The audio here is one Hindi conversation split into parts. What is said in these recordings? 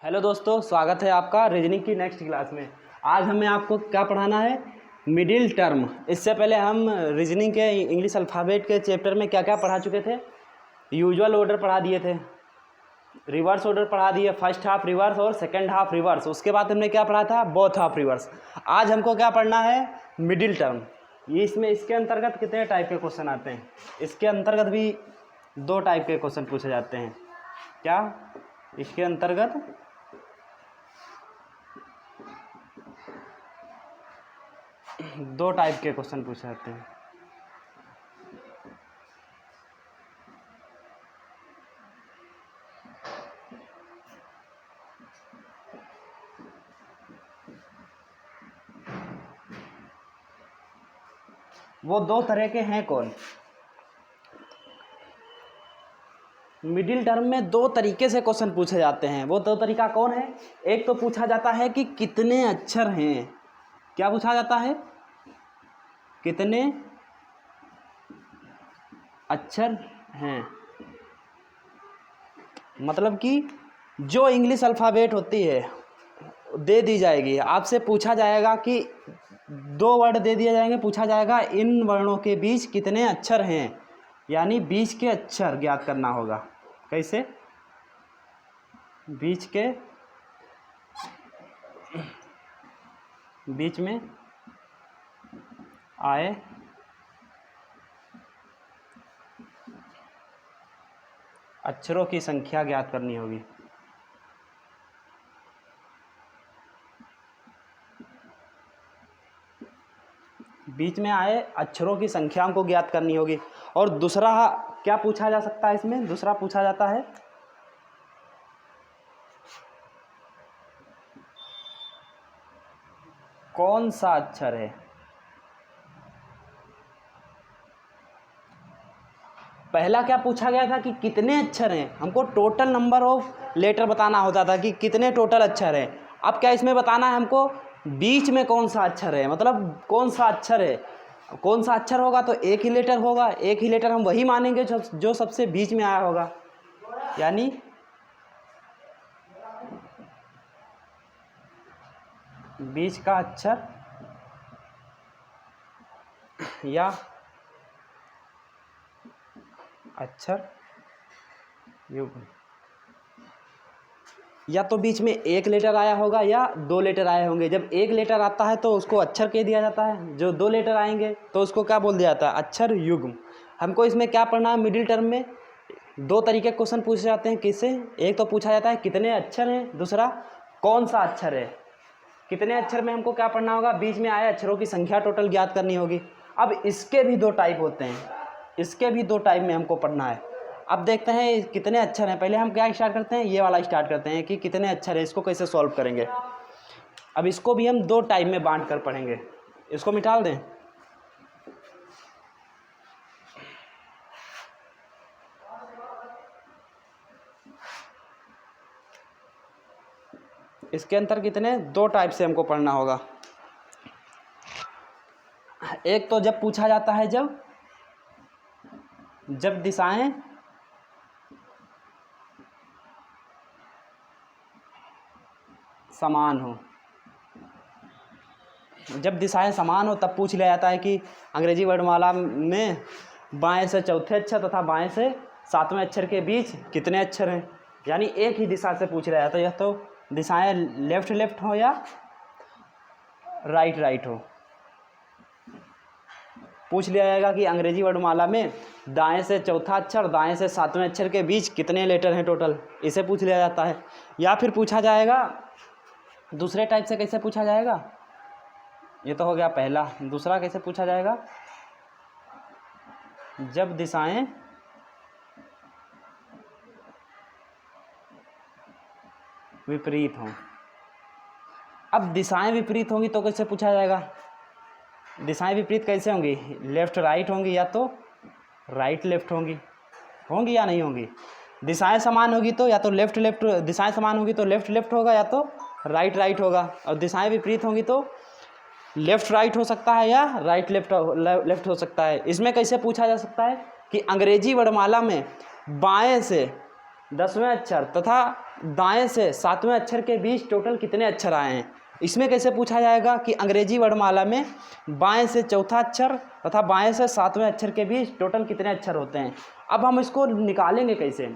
हेलो दोस्तों, स्वागत है आपका रीजनिंग की नेक्स्ट क्लास में। आज हमें आपको क्या पढ़ाना है? Middle term. इससे पहले हम रीजनिंग के इंग्लिश अल्फ़ाबेट के चैप्टर में क्या क्या पढ़ा चुके थे? यूजुअल ऑर्डर पढ़ा दिए थे, रिवर्स ऑर्डर पढ़ा दिए, फर्स्ट हाफ रिवर्स और सेकंड हाफ रिवर्स। उसके बाद हमने क्या पढ़ा था? Both half reverse. आज हमको क्या पढ़ना है? Middle term. ये इसके अंतर्गत कितने टाइप के क्वेश्चन आते हैं? इसके अंतर्गत भी 2 टाइप के क्वेश्चन पूछे जाते हैं। क्या? इसके अंतर्गत 2 टाइप के क्वेश्चन पूछे जाते हैं। वो 2 तरह के हैं कौन? मिडिल टर्म में 2 तरीके से क्वेश्चन पूछे जाते हैं। वो 2 तरीका कौन है? एक तो पूछा जाता है कि कितने अक्षर हैं। क्या पूछा जाता है? कितने अक्षर हैं। मतलब कि जो इंग्लिश अल्फ़ाबेट होती है दे दी जाएगी, आपसे पूछा जाएगा कि 2 वर्ड दे दिए जाएंगे, पूछा जाएगा इन वर्णों के बीच कितने अक्षर हैं, यानी बीच के अक्षर ज्ञात करना होगा। कैसे? बीच में आए अक्षरों की संख्या ज्ञात करनी होगी। बीच में आए अक्षरों की संख्या को ज्ञात करनी होगी। और दूसरा क्या पूछा जा सकता है? इसमें दूसरा पूछा जाता है कौन सा अक्षर है। पहला क्या पूछा गया था कि कितने अक्षर हैं, हमको टोटल नंबर ऑफ लेटर बताना होता था कि कितने टोटल अक्षर हैं। अब क्या इसमें बताना है हमको बीच में कौन सा अक्षर है, मतलब कौन सा अक्षर है। कौन सा अक्षर होगा तो एक ही लेटर होगा। एक ही लेटर हम वही मानेंगे जो सबसे बीच में आया होगा, यानी बीच का अक्षर या अक्षर युग्म। या तो बीच में एक लेटर आया होगा या 2 लेटर आए होंगे। जब एक लेटर आता है तो उसको अक्षर कह दिया जाता है, जो 2 लेटर आएंगे तो उसको क्या बोल दिया जाता है? अक्षर युग्म। हमको इसमें क्या पढ़ना है? मिडिल टर्म में 2 तरीके के क्वेश्चन पूछे जाते हैं। किससे? एक तो पूछा जाता है कितने अक्षर हैं, दूसरा कौन सा अक्षर है। कितने अक्षर में हमको क्या पढ़ना होगा? बीच में आए अक्षरों की संख्या टोटल ज्ञात करनी होगी। अब इसके भी 2 टाइप होते हैं, इसके भी 2 टाइप में हमको पढ़ना है। अब देखते हैं कितने अक्षर हैं। पहले हम क्या स्टार्ट करते हैं? ये वाला स्टार्ट करते हैं कि कितने अक्षर हैं, इसको कैसे सॉल्व करेंगे। अब इसको भी हम 2 टाइप में बांट कर पढ़ेंगे। इसको मिटा दें। इसके अंतर कितने 2 टाइप से हमको पढ़ना होगा। एक तो जब पूछा जाता है जब दिशाएं समान हो। जब दिशाएं समान हो तब पूछ लिया जाता है कि अंग्रेजी वर्णमाला में बाएं से चौथे अक्षर तथा बाएं से 7वें अक्षर के बीच कितने अक्षर हैं, यानी एक ही दिशा से पूछ लिया जाता है। यह तो दिशाएं लेफ्ट हो या राइट हो। पूछ लिया जाएगा कि अंग्रेजी वर्णमाला में दाएं से चौथा अक्षर दाएं से 7वें अक्षर के बीच कितने लेटर हैं टोटल, इसे पूछ लिया जाता है। या फिर पूछा जाएगा दूसरे टाइप से। कैसे पूछा जाएगा? ये तो हो गया पहला। दूसरा कैसे पूछा जाएगा? जब दिशाएं विपरीत हों। अब दिशाएं विपरीत होंगी तो कैसे पूछा जाएगा? दिशाएं विपरीत कैसे होंगी? लेफ्ट राइट होंगी या तो राइट लेफ्ट होंगी या नहीं होंगी। दिशाएं समान होगी तो या तो लेफ्ट दिशाएं समान होगी तो लेफ्ट होगा या तो राइट होगा। और दिशाएं विपरीत होंगी तो लेफ्ट राइट हो सकता है या राइट लेफ्ट हो सकता है। इसमें कैसे पूछा जा सकता है कि अंग्रेजी वर्णमाला में बाएं से 10वें अक्षर तथा दाएं से सातवें अक्षर के बीच टोटल कितने अक्षर आए हैं। इसमें कैसे पूछा जाएगा कि अंग्रेजी वर्णमाला में बाएं से चौथा अक्षर तथा बाएं से सातवें अक्षर के बीच टोटल कितने अक्षर होते हैं। अब हम इसको निकालेंगे कैसे,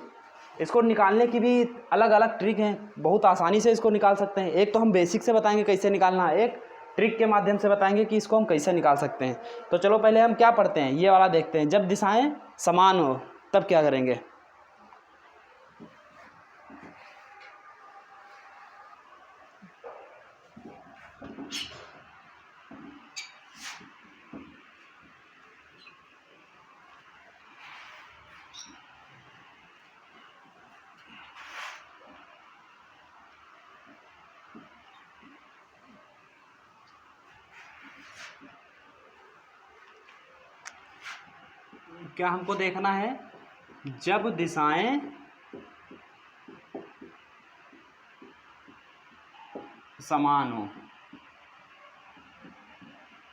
इसको निकालने की भी अलग अलग ट्रिक हैं, बहुत आसानी से इसको निकाल सकते हैं। एक तो हम बेसिक से बताएंगे कैसे निकालना है, एक ट्रिक के माध्यम से बताएंगे कि इसको हम कैसे निकाल सकते हैं। तो चलो पहले हम क्या पढ़ते हैं, ये वाला देखते हैं। जब दिशाएं समान हो तब क्या करेंगे। क्या हमको देखना है, जब दिशाएं समान हो,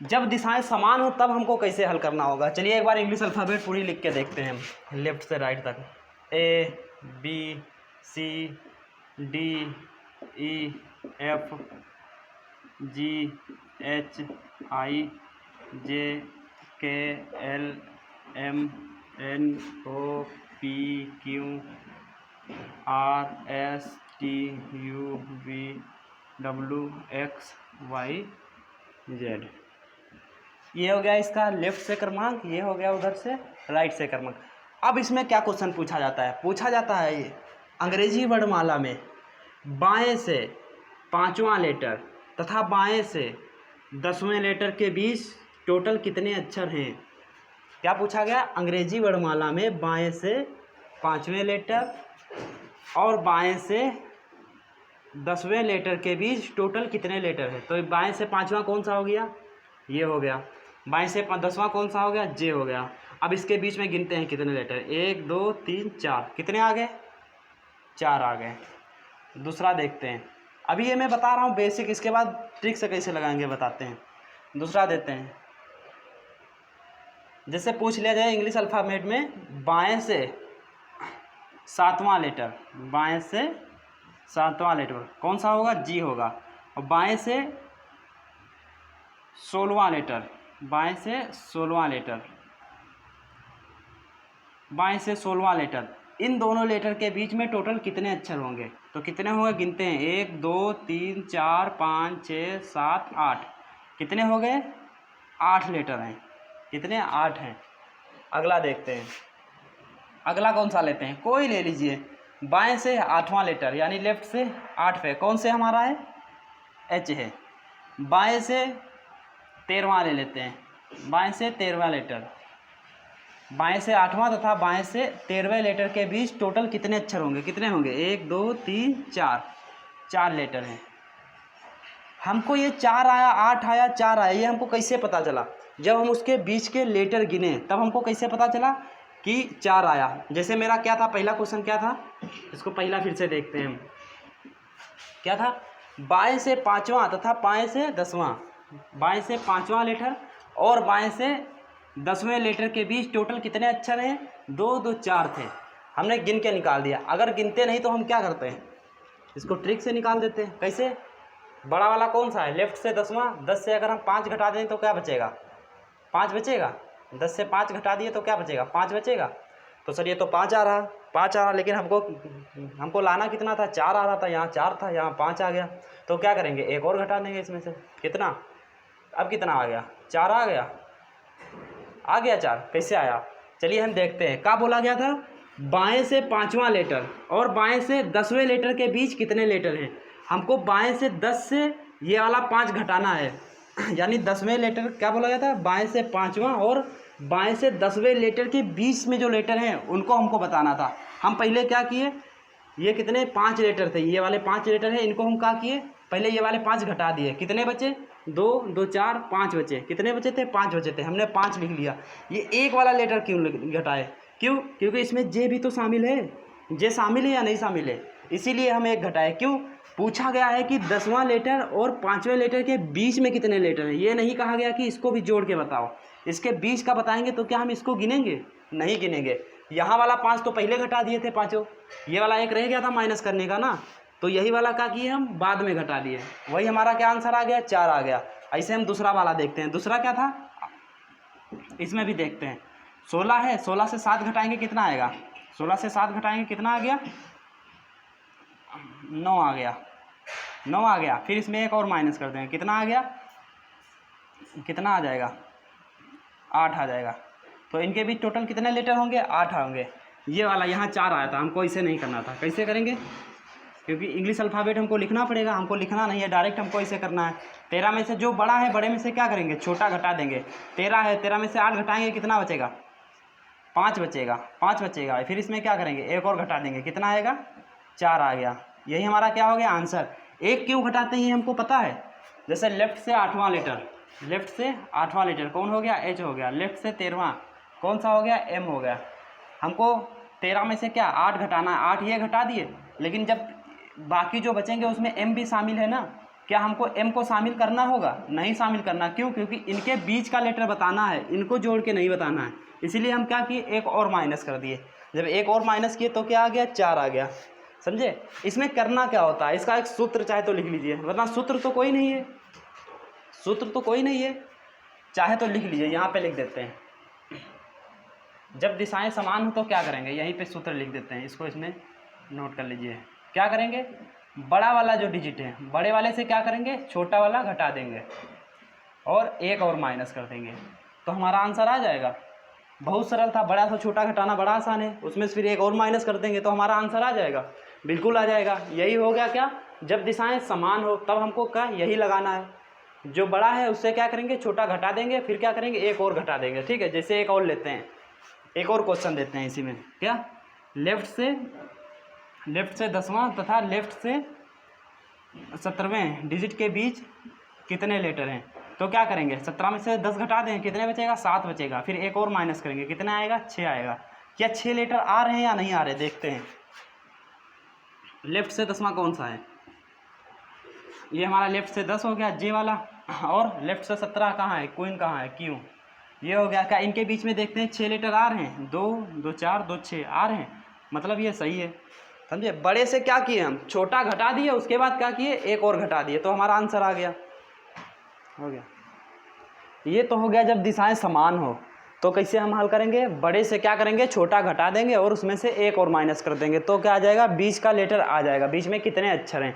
जब दिशाएं समान हो तब हमको कैसे हल करना होगा। चलिए एक बार इंग्लिश अल्फ़ाबेट पूरी लिख के देखते हैं हम, लेफ्ट से राइट तक। A B C D E F G H I J K L M N O P Q R S T U V W X Y Z. ये हो गया इसका लेफ्ट से क्रमांक, ये हो गया उधर से राइट से क्रमांक। अब इसमें क्या क्वेश्चन पूछा जाता है, पूछा जाता है ये अंग्रेजी वर्णमाला में बाएं से पांचवा लेटर तथा बाएं से 10वें लेटर के बीच टोटल कितने अक्षर हैं। क्या पूछा गया, अंग्रेजी वर्णमाला में बाएं से 5वें लेटर और बाएं से 10वें लेटर के बीच टोटल कितने लेटर है। तो बाएं से 5वां कौन सा हो गया, ये हो गया। बाएं से 10वां कौन सा हो गया, जे हो गया। अब इसके बीच में गिनते हैं कितने लेटर, 1 2 3 4, कितने आ गए, 4 आ गए। दूसरा देखते हैं, अभी ये मैं बता रहा हूँ बेसिक, इसके बाद ट्रिक से कैसे लगाएंगे बताते हैं। दूसरा देते हैं, जैसे पूछ लिया जाए इंग्लिश अल्फ़ाबेट में बाएं से 7वां लेटर, बाएं से 7वां लेटर कौन सा होगा, जी होगा। और बाएं से 16वां लेटर, बाएं से 16वां लेटर, बाएं से 16वां लेटर, इन दोनों लेटर के बीच में टोटल कितने अक्षर होंगे। तो कितने होंगे गिनते हैं, 1 2 3 4 5 6 7 8, कितने हो गए, 8 लेटर हैं। कितने, 8 हैं। अगला देखते हैं, अगला कौन सा लेते हैं, कोई ले लीजिए। बाएं से 8वां लेटर यानी लेफ्ट से 8 पे कौन से हमारा है, एच है। बाएं से 13वां ले लेते हैं, बाएं से 13वां लेटर, बाएं से 8वां तथा बाएं से 13वें लेटर के बीच टोटल कितने अक्षर होंगे, कितने होंगे, 1 2 3 4, 4 लेटर हैं। हमको ये 4 आया, 8 आया, 4 आया, ये हमको कैसे पता चला, जब हम उसके बीच के लेटर गिने तब हमको कैसे पता चला कि 4 आया। जैसे मेरा क्या था, पहला क्वेश्चन क्या था, इसको पहला फिर से देखते हैं हम, क्या था, बाएं से 5वां तथा बाएं से 10वां, बाएं से 5वां लेटर और बाएं से 10वें लेटर के बीच टोटल कितने अक्षर हैं, 2 2 4 थे। हमने गिन के निकाल दिया। अगर गिनते नहीं तो हम क्या करते हैं, इसको ट्रिक से निकाल देते हैं। कैसे, बड़ा वाला कौन सा है, लेफ्ट से 10वां, 10 से अगर हम 5 घटा दें तो क्या बचेगा, 5 बचेगा। 10 से 5 घटा दिए तो क्या बचेगा, 5 बचेगा। तो सर ये तो 5 आ रहा, 5 आ रहा, लेकिन हमको लाना कितना था, 4 आ रहा था, यहाँ 4 था, यहाँ 5 आ गया। तो क्या करेंगे, एक और घटा देंगे इसमें से, कितना, अब कितना आ गया, 4 आ गया, आ गया 4। कैसे आया, चलिए हम देखते हैं। क्या बोला गया था, बाएं से 5वां लेटर और बाएं से 10वें लेटर के बीच कितने लेटर हैं। हमको बाएं से 10 से ये वाला 5 घटाना है, यानी 10वें लेटर, क्या बोला गया था, बाएं से 5वां और बाएं से 10वें लेटर के बीच में जो लेटर हैं उनको हमको बताना था। हम पहले क्या किए, ये कितने, 5 लेटर थे, ये वाले 5 लेटर हैं, इनको हम क्या किए, पहले ये वाले 5 घटा दिए, कितने बचे, 2 2 4 5 बचे, कितने बचे थे, 5 बचे थे, हमने 5 लिख लिया। ये एक वाला लेटर क्यों घटाए, क्यों, क्योंकि इसमें जे भी तो शामिल है, जे शामिल है या नहीं शामिल है, इसीलिए हम एक घटाए। क्यों, पूछा गया है कि 10वां लेटर और 5वें लेटर के बीच में कितने लेटर हैं, ये नहीं कहा गया कि इसको भी जोड़ के बताओ। इसके बीच का बताएंगे तो क्या हम इसको गिनेंगे, नहीं गिनेंगे। यहाँ वाला 5 तो पहले घटा दिए थे पाँचों, ये वाला एक रह गया था माइनस करने का ना, तो यही वाला क्या किए हम बाद में घटा दिए, वही हमारा क्या आंसर आ गया 4 आ गया। ऐसे हम दूसरा वाला देखते हैं, दूसरा क्या था इसमें भी देखते हैं। 16 है, 16 से 7 घटाएंगे कितना आएगा, 16 से 7 घटाएंगे कितना आ गया 9 आ गया, 9 आ गया। फिर इसमें एक और माइनस करते हैं, कितना आ गया, कितना आ जाएगा 8 आ जाएगा। तो इनके बीच टोटल कितने लेटर होंगे 8 होंगे। ये वाला यहाँ 4 आया था, हमको इसे नहीं करना था, कैसे करेंगे क्योंकि इंग्लिश अल्फ़ाबेट हमको लिखना पड़ेगा, हमको लिखना नहीं है डायरेक्ट, हमको इसे करना है। 13 में से जो बड़ा है बड़े में से क्या करेंगे छोटा घटा देंगे। 13 है, 13 में से 8 घटाएंगे कितना बचेगा 5 बचेगा, 5 बचेगा। फिर इसमें क्या करेंगे एक और घटा देंगे, कितना आएगा 4 आ गया। यही हमारा क्या हो गया आंसर। एक क्यों घटाते हैं हमको पता है, जैसे लेफ्ट से 8वां लेटर, लेफ्ट से 8वां लेटर कौन हो गया एच हो गया, लेफ्ट से 13वां कौन सा हो गया एम हो गया। हमको 13 में से क्या 8 घटाना है, 8 ये घटा दिए, लेकिन जब बाकी जो बचेंगे उसमें एम भी शामिल है ना, क्या हमको एम को शामिल करना होगा, नहीं शामिल करना, क्यों क्योंकि इनके बीच का लेटर बताना है, इनको जोड़ के नहीं बताना है। इसीलिए हम क्या किए एक और माइनस कर दिए, जब एक और माइनस किए तो क्या आ गया 4 आ गया, समझे। इसमें करना क्या होता है, इसका एक सूत्र चाहे तो लिख लीजिए, वरना सूत्र तो कोई नहीं है, सूत्र तो कोई नहीं है, चाहे तो लिख लीजिए, यहाँ पे लिख देते हैं। जब दिशाएं समान हो तो क्या करेंगे, यहीं पे सूत्र लिख देते हैं, इसको इसमें नोट कर लीजिए। क्या करेंगे, बड़ा वाला जो डिजिट है बड़े वाले से क्या करेंगे छोटा वाला घटा देंगे और एक और माइनस कर देंगे, तो हमारा आंसर आ जाएगा। बहुत सरल था, बड़ा से छोटा घटाना बड़ा आसान है, उसमें से फिर एक और माइनस कर देंगे तो हमारा आंसर आ जाएगा, बिल्कुल आ जाएगा। यही हो गया क्या, जब दिशाएं समान हो तब हमको क्या यही लगाना है, जो बड़ा है उससे क्या करेंगे छोटा घटा देंगे, फिर क्या करेंगे एक और घटा देंगे, ठीक है। जैसे एक और लेते हैं, एक और क्वेश्चन देते हैं इसी में, क्या लेफ्ट से 10वां तथा लेफ्ट से 17वें डिजिट के बीच कितने लेटर हैं, तो क्या करेंगे 17 में से 10 घटा दें, कितने बचेगा 7 बचेगा, फिर एक और माइनस करेंगे, कितना आएगा 6 आएगा। क्या 6 लेटर आ रहे हैं या नहीं आ रहे, देखते हैं। लेफ्ट से 10वां कौन सा है, ये हमारा लेफ्ट से 10 हो गया जे वाला, और लेफ्ट से 17 कहाँ है क्वीन कहाँ है क्यू, ये हो गया। क्या इनके बीच में देखते हैं 6 लेटर आ रहे हैं, 2 2 4 2 6 आ रहे हैं, मतलब ये सही है, समझे। बड़े से क्या किए हम छोटा घटा दिए, उसके बाद क्या किए एक और घटा दिए, तो हमारा आंसर आ गया, हो गया। ये तो हो गया जब दिशाएं समान हो, तो कैसे हम हल करेंगे, बड़े से क्या करेंगे छोटा घटा देंगे और उसमें से एक और माइनस कर देंगे, तो क्या आ जाएगा बीच का लेटर आ जाएगा, बीच में कितने अक्षर हैं।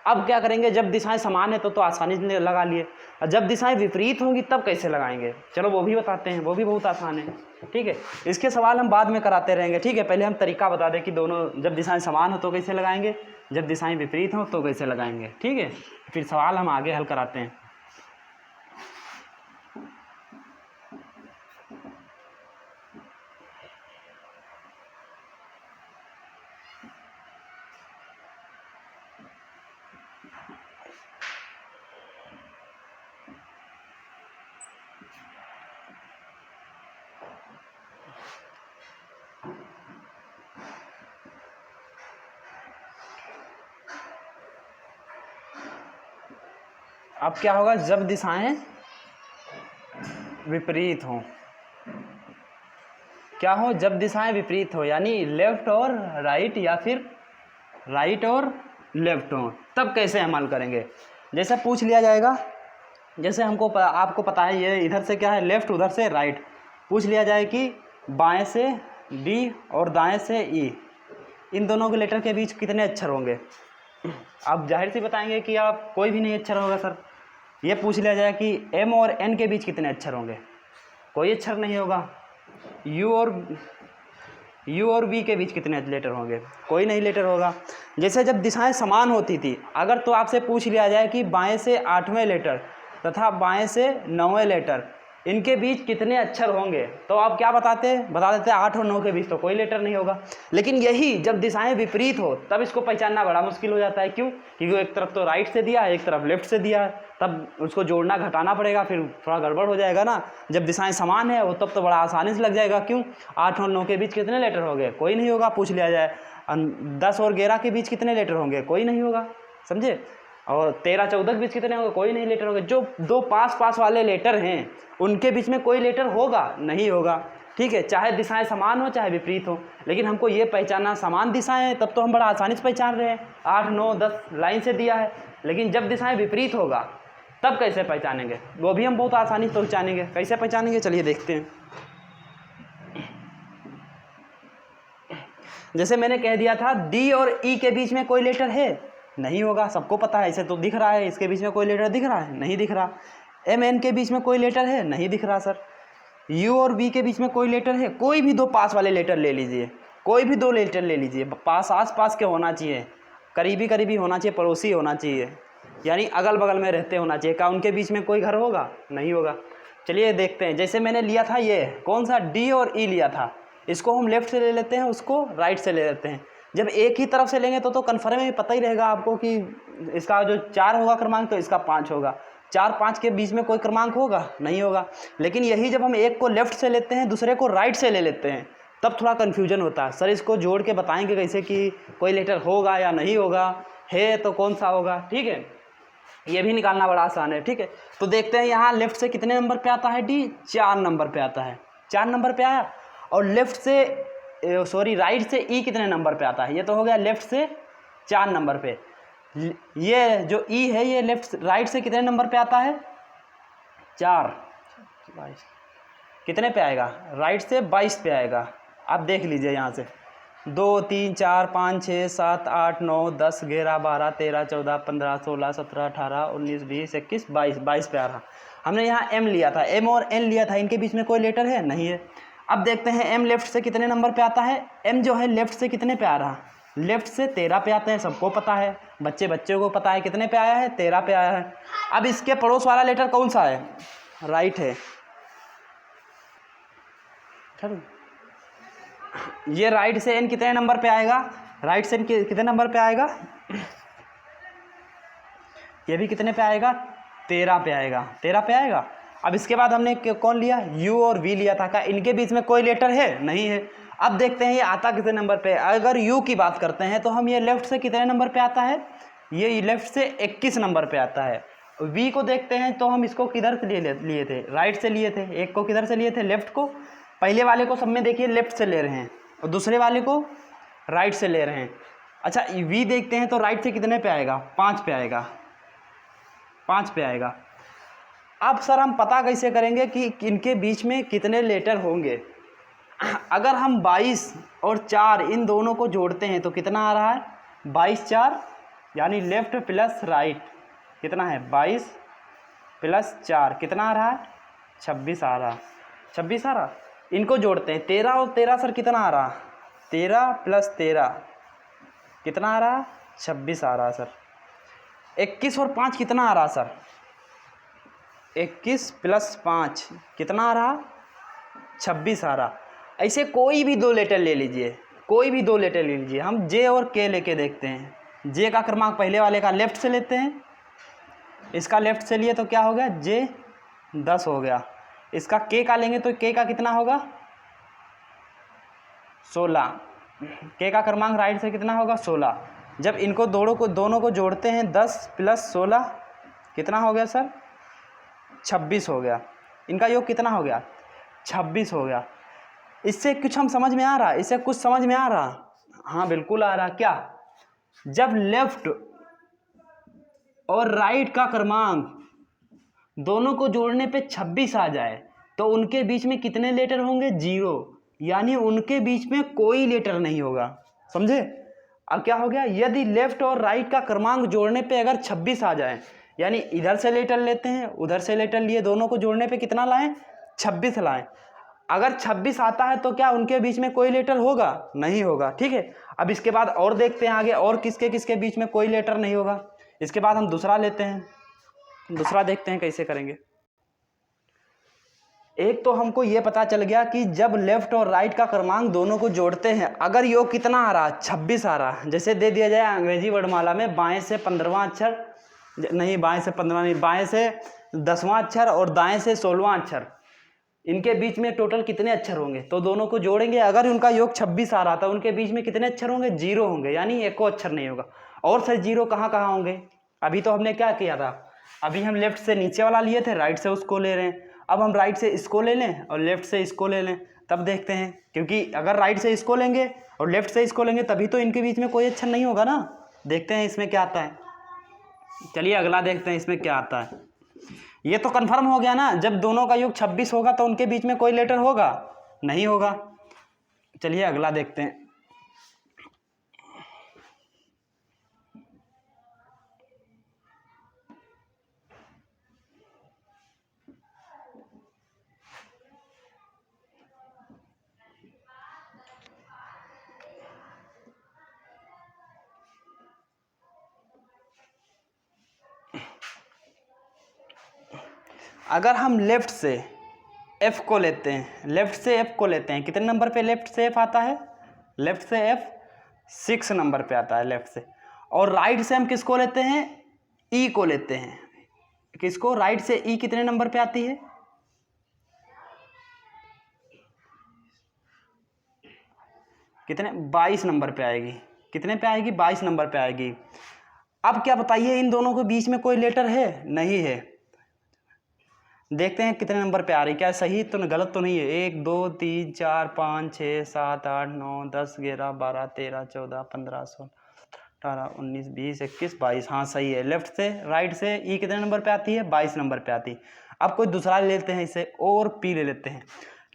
अब क्या करेंगे, जब दिशाएं समान है तो आसानी से लगा लिए, और जब दिशाएं विपरीत होंगी तब कैसे लगाएंगे, चलो वो भी बताते हैं, वो भी बहुत आसान है, ठीक है। इसके सवाल हम बाद में कराते रहेंगे, ठीक है। पहले हम तरीका बता दें कि दोनों जब दिशाएं समान हो तो कैसे लगाएंगे, जब दिशाएं विपरीत हो तो कैसे लगाएंगे, ठीक है। फिर सवाल हम आगे हल कराते हैं। अब क्या होगा, जब दिशाएं विपरीत हों, क्या हो जब दिशाएं विपरीत हो, यानी लेफ्ट और राइट या फिर राइट और लेफ्ट हो, तब कैसे हम हल करेंगे। जैसे पूछ लिया जाएगा, जैसे हमको आपको पता है ये इधर से क्या है लेफ्ट, उधर से राइट, पूछ लिया जाए कि बाएं से डी और दाएं से ई, इन दोनों के लेटर के बीच कितने अक्षर होंगे। आप जाहिर सी बताएंगे कि आप कोई भी नहीं अक्षर होगा सर। ये पूछ लिया जाए कि एम और एन के बीच कितने अक्षर होंगे, कोई अक्षर नहीं होगा। यू और बी के बीच कितने लेटर होंगे, कोई नहीं लेटर होगा। जैसे जब दिशाएं समान होती थी, अगर तो आपसे पूछ लिया जाए कि बाएं से 8वें लेटर तथा बाएं से 9वें लेटर, इनके बीच कितने अक्षर होंगे, तो आप क्या बता देते 8 और 9 के बीच तो कोई लेटर नहीं होगा। लेकिन यही जब दिशाएं विपरीत हो तब इसको पहचानना बड़ा मुश्किल हो जाता है। क्यों, क्योंकि एक तरफ तो राइट से दिया है, एक तरफ लेफ्ट से दिया है, तब उसको जोड़ना घटाना पड़ेगा, फिर थोड़ा गड़बड़ हो जाएगा ना। जब दिशाएं समान है वो तब तो बड़ा आसानी से लग जाएगा। क्यों, 8 और 9 के बीच कितने लेटर होंगे, कोई नहीं होगा। पूछ लिया जाए 10 और 11 के बीच कितने लेटर होंगे, कोई नहीं होगा, समझे। और 13-14 के बीच कितने होंगे, कोई नहीं लेटर होंगे। जो दो पास वाले लेटर हैं उनके बीच में कोई लेटर होगा, नहीं होगा। ठीक है, चाहे दिशाएं समान हो चाहे विपरीत हो, लेकिन हमको ये पहचानना समान दिशाएं हैं तब तो हम बड़ा आसानी से पहचान रहे हैं, 8 9 10 लाइन से दिया है। लेकिन जब दिशाएं विपरीत होगा तब कैसे पहचानेंगे, वो भी हम बहुत आसानी से पहचानेंगे। कैसे पहचानेंगे चलिए देखते हैं। जैसे मैंने कह दिया था डी और ई के बीच में कोई लेटर है, नहीं होगा, सबको पता है, इसे तो दिख रहा है, इसके बीच में कोई लेटर दिख रहा है, नहीं दिख रहा। एम एन के बीच में कोई लेटर है, नहीं दिख रहा सर। यू और वी के बीच में कोई लेटर है, कोई भी दो पास वाले लेटर ले लीजिए, कोई भी दो लेटर ले लीजिए, पास आस पास के होना चाहिए, करीबी करीबी होना चाहिए, पड़ोसी होना चाहिए, यानी अगल बगल में रहते होना चाहिए। क्या उनके बीच में कोई घर होगा, नहीं होगा। चलिए देखते हैं। जैसे मैंने लिया था ये कौन सा डी और ई लिया था, इसको हम लेफ़्ट से ले लेते हैं, उसको राइट से ले लेते हैं। जब एक ही तरफ से लेंगे तो कन्फर्म में पता ही रहेगा आपको कि इसका जो 4 होगा क्रमांक तो इसका 5 होगा। 4 5 के बीच में कोई क्रमांक होगा, नहीं होगा। लेकिन यही जब हम एक को लेफ़्ट से लेते हैं दूसरे को राइट से ले लेते हैं तब थोड़ा कन्फ्यूजन होता है। सर इसको जोड़ के बताएंगे कैसे कि कोई लेटर होगा या नहीं होगा, है तो कौन सा होगा, ठीक है, ये भी निकालना बड़ा आसान है। ठीक है, तो देखते हैं यहाँ लेफ़्ट से कितने नंबर पे आता है डी, 4 नंबर पे आता है, 4 नंबर पे आया। और लेफ़्ट से राइट से ई कितने नंबर पे आता है, ये तो हो गया लेफ़्ट से 4 नंबर पे। ये जो ई है ये राइट से कितने नंबर पे आता है, 4, 22 कितने पे आएगा, राइट से 22 पे आएगा। आप देख लीजिए यहाँ से 2 3 4 5 6 7 8 9 10 11 12 13 14 15 16 17 18 19 20 21 22 पे आ रहा। हमने यहाँ एम लिया था, एम और एन लिया था, इनके बीच में कोई लेटर है, नहीं है। अब देखते हैं एम लेफ़्ट से कितने नंबर पे आता है। एम जो है लेफ़्ट से कितने पे आ रहा, लेफ़्ट से 13 पे आता है, सबको पता है, बच्चे को पता है कितने पे आया है, 13 पे आया है। अब इसके पड़ोस वाला लेटर कौन सा है, राइट है। ये राइट से एन कितने नंबर पे आएगा, राइट से एन कितने नंबर पे आएगा, ये भी कितने पे आएगा, 13 पे आएगा, 13 पे आएगा। अब इसके बाद हमने कौन लिया, यू और वी लिया था, क्या इनके बीच में कोई लेटर है, नहीं है। अब देखते हैं ये आता कितने नंबर पे। अगर यू की बात करते हैं तो हम ये लेफ़्ट से कितने नंबर पे आता है, ये लेफ़्ट से 21 नंबर पे आता है। वी को देखते हैं तो हम इसको किधर से लिए थे, राइट से लिए थे। एक को किधर से लिए थे, लेफ़्ट को। पहले वाले को सब में देखिए लेफ़्ट से ले रहे हैं और दूसरे वाले को राइट से ले रहे हैं। अच्छा वी देखते हैं तो राइट से कितने पे आएगा, 5 पे आएगा, 5 पे आएगा। अब सर हम पता कैसे करेंगे कि इनके बीच में कितने लेटर होंगे। अगर हम 22 और 4 इन दोनों को जोड़ते हैं तो कितना आ रहा है, 22 4 यानी लेफ़्ट प्लस राइट कितना है, 22 प्लस 4 कितना आ रहा है, 26 आ रहा, 26 आ रहा। इनको जोड़ते हैं, 13 और 13 सर कितना आ रहा, 13 प्लस 13 कितना आ रहा, 26 आ रहा सर। 21 और 5 कितना आ रहा सर, 21 प्लस 5 कितना आ रहा, 26 आ रहा। ऐसे कोई भी दो लेटर ले लीजिए, कोई भी दो लेटर ले लीजिए। हम जे और के लेके देखते हैं। जे का क्रमांक पहले वाले का लेफ़्ट से लेते हैं, इसका लेफ़्ट से लिए तो क्या हो गया, जे 10 हो गया। इसका के का लेंगे तो के का कितना होगा, 16। के का क्रमांक राइट से कितना होगा, 16। जब इनको दोनों को जोड़ते हैं 10 प्लस 16 कितना हो गया सर, 26 हो गया। इनका योग कितना हो गया, 26 हो गया। इससे कुछ हम समझ में आ रहा है, इससे कुछ समझ में आ रहा, हाँ बिल्कुल आ रहा। क्या, जब लेफ्ट और राइट का क्रमांक दोनों को जोड़ने पे 26 आ जाए तो उनके बीच में कितने लेटर होंगे, 0, यानी उनके बीच में कोई लेटर नहीं होगा। समझे। अब क्या हो गया, यदि लेफ्ट और राइट का क्रमांक जोड़ने पे अगर 26 आ जाए, यानी इधर से लेटर लेते हैं उधर से लेटर लिए, दोनों को जोड़ने पे कितना लाएं, 26 लाएं। अगर 26 आता है तो क्या उनके बीच में कोई लेटर होगा, नहीं होगा। ठीक है, अब इसके बाद और देखते हैं आगे और किसके किसके बीच में कोई लेटर नहीं होगा। इसके बाद हम दूसरा लेते हैं, दूसरा देखते हैं कैसे करेंगे। एक तो हमको ये पता चल गया कि जब लेफ्ट और राइट का क्रमांक दोनों को जोड़ते हैं, अगर योग कितना आ रहा, 26 आ रहा, जैसे दे दिया जाए अंग्रेजी वर्णमाला में बाएं से 15वां अक्षर, नहीं बाएं से 15 नहीं, बाएं से 10वां अक्षर और दाएं से 16वां अक्षर, इनके बीच में टोटल कितने अक्षर होंगे, तो दोनों को जोड़ेंगे। अगर उनका योग 26 आ रहा था, उनके बीच में कितने अक्षर होंगे, 0 होंगे, यानी एक को अक्षर नहीं होगा। और सर 0 कहाँ कहाँ होंगे, अभी तो हमने क्या किया था, अभी हम लेफ्ट से नीचे वाला लिए थे, राइट से उसको ले रहे हैं। अब हम राइट से इसको ले लें और लेफ्ट से इसको ले लें। तब देखते हैं, क्योंकि अगर राइट से इसको लेंगे और लेफ्ट से इसको लेंगे तभी तो इनके बीच में कोई अक्षर नहीं होगा ना। देखते हैं इसमें क्या आता है। चलिए अगला देखते हैं इसमें क्या आता है। ये तो कंफर्म हो गया ना, जब दोनों का योग 26 होगा तो उनके बीच में कोई लेटर होगा, नहीं होगा। चलिए अगला देखते हैं। अगर हम लेफ्ट से एफ को लेते हैं, लेफ्ट से एफ को लेते हैं, कितने नंबर पे लेफ्ट से एफ आता है? लेफ्ट से एफ 6 नंबर पे आता है लेफ्ट से। और राइट से हम किसको लेते हैं? ई को लेते हैं। किसको? राइट से ई कितने नंबर पे आती है? कितने? 22 नंबर पे आएगी। कितने पे आएगी? 22 नंबर पे आएगी। अब क्या बताइए, इन दोनों के बीच में कोई लेटर है? नहीं है। देखते हैं कितने नंबर पे आ रही, क्या सही तो गलत तो नहीं है। 1 2 3 4 5 6 7 8 9 10 11 12 13 14 15 16 18 19 20 21 22। हाँ सही है। लेफ्ट से राइट से ई कितने नंबर पे आती है? 22 नंबर पे आती है। अब कोई दूसरा ले लेते हैं, इसे ओ और पी ले लेते हैं।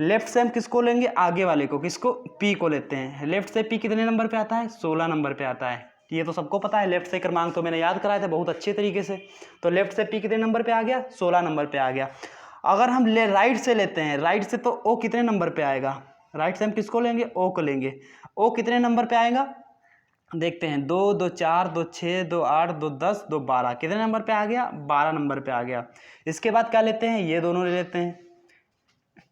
लेफ्ट से हम किसको लेंगे? आगे वाले को। किसको? पी को लेते हैं। लेफ्ट से पी कितने नंबर पे आता है? 16 नंबर पे आता है। ये तो सबको पता है, लेफ्ट से क्रमांक तो मैंने याद कराए थे बहुत अच्छे तरीके से। तो लेफ्ट से पी कितने नंबर पे आ गया? 16 नंबर पे आ गया। अगर हम राइट से लेते हैं, राइट से तो ओ कितने नंबर पे आएगा? राइट से हम किसको लेंगे? ओ को लेंगे। ओ कितने नंबर पे आएगा? देखते हैं। 2 2 4 2 6 2 8 2 10 2 12। कितने नंबर पे आ गया? 12 नंबर पे आ गया। इसके बाद क्या लेते हैं? ये दोनों ले लेते हैं,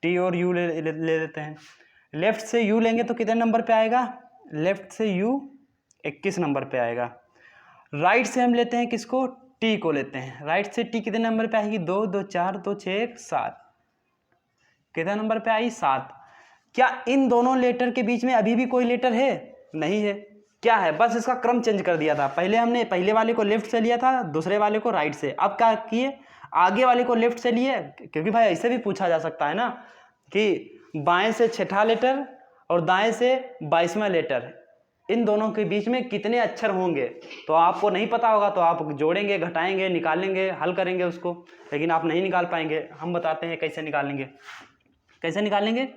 टी और यू ले लेते हैं। लेफ्ट से यू लेंगे तो कितने नंबर पे आएगा? लेफ्ट से यू 21 नंबर पे आएगा। राइट से हम लेते हैं किसको? टी को लेते हैं। राइट से टी कितने नंबर पे आएगी? 2 2 4 2 6 1 7। कितने नंबर पे आई? 7। क्या इन दोनों लेटर के बीच में अभी भी कोई लेटर है? नहीं है। क्या है? बस इसका क्रम चेंज कर दिया था। पहले हमने पहले वाले को लेफ्ट से लिया था, दूसरे वाले को राइट से। अब क्या किए? आगे वाले को लेफ्ट से लिए, क्योंकि भाई ऐसे भी पूछा जा सकता है ना कि बाएं से छठा लेटर और दाएं से 22वां लेटर, इन दोनों के बीच में कितने अक्षर होंगे? तो आपको नहीं पता होगा तो आप जोड़ेंगे, घटाएंगे, निकालेंगे, हल करेंगे उसको, लेकिन आप नहीं निकाल पाएंगे। हम बताते हैं कैसे निकालेंगे। कैसे निकालेंगे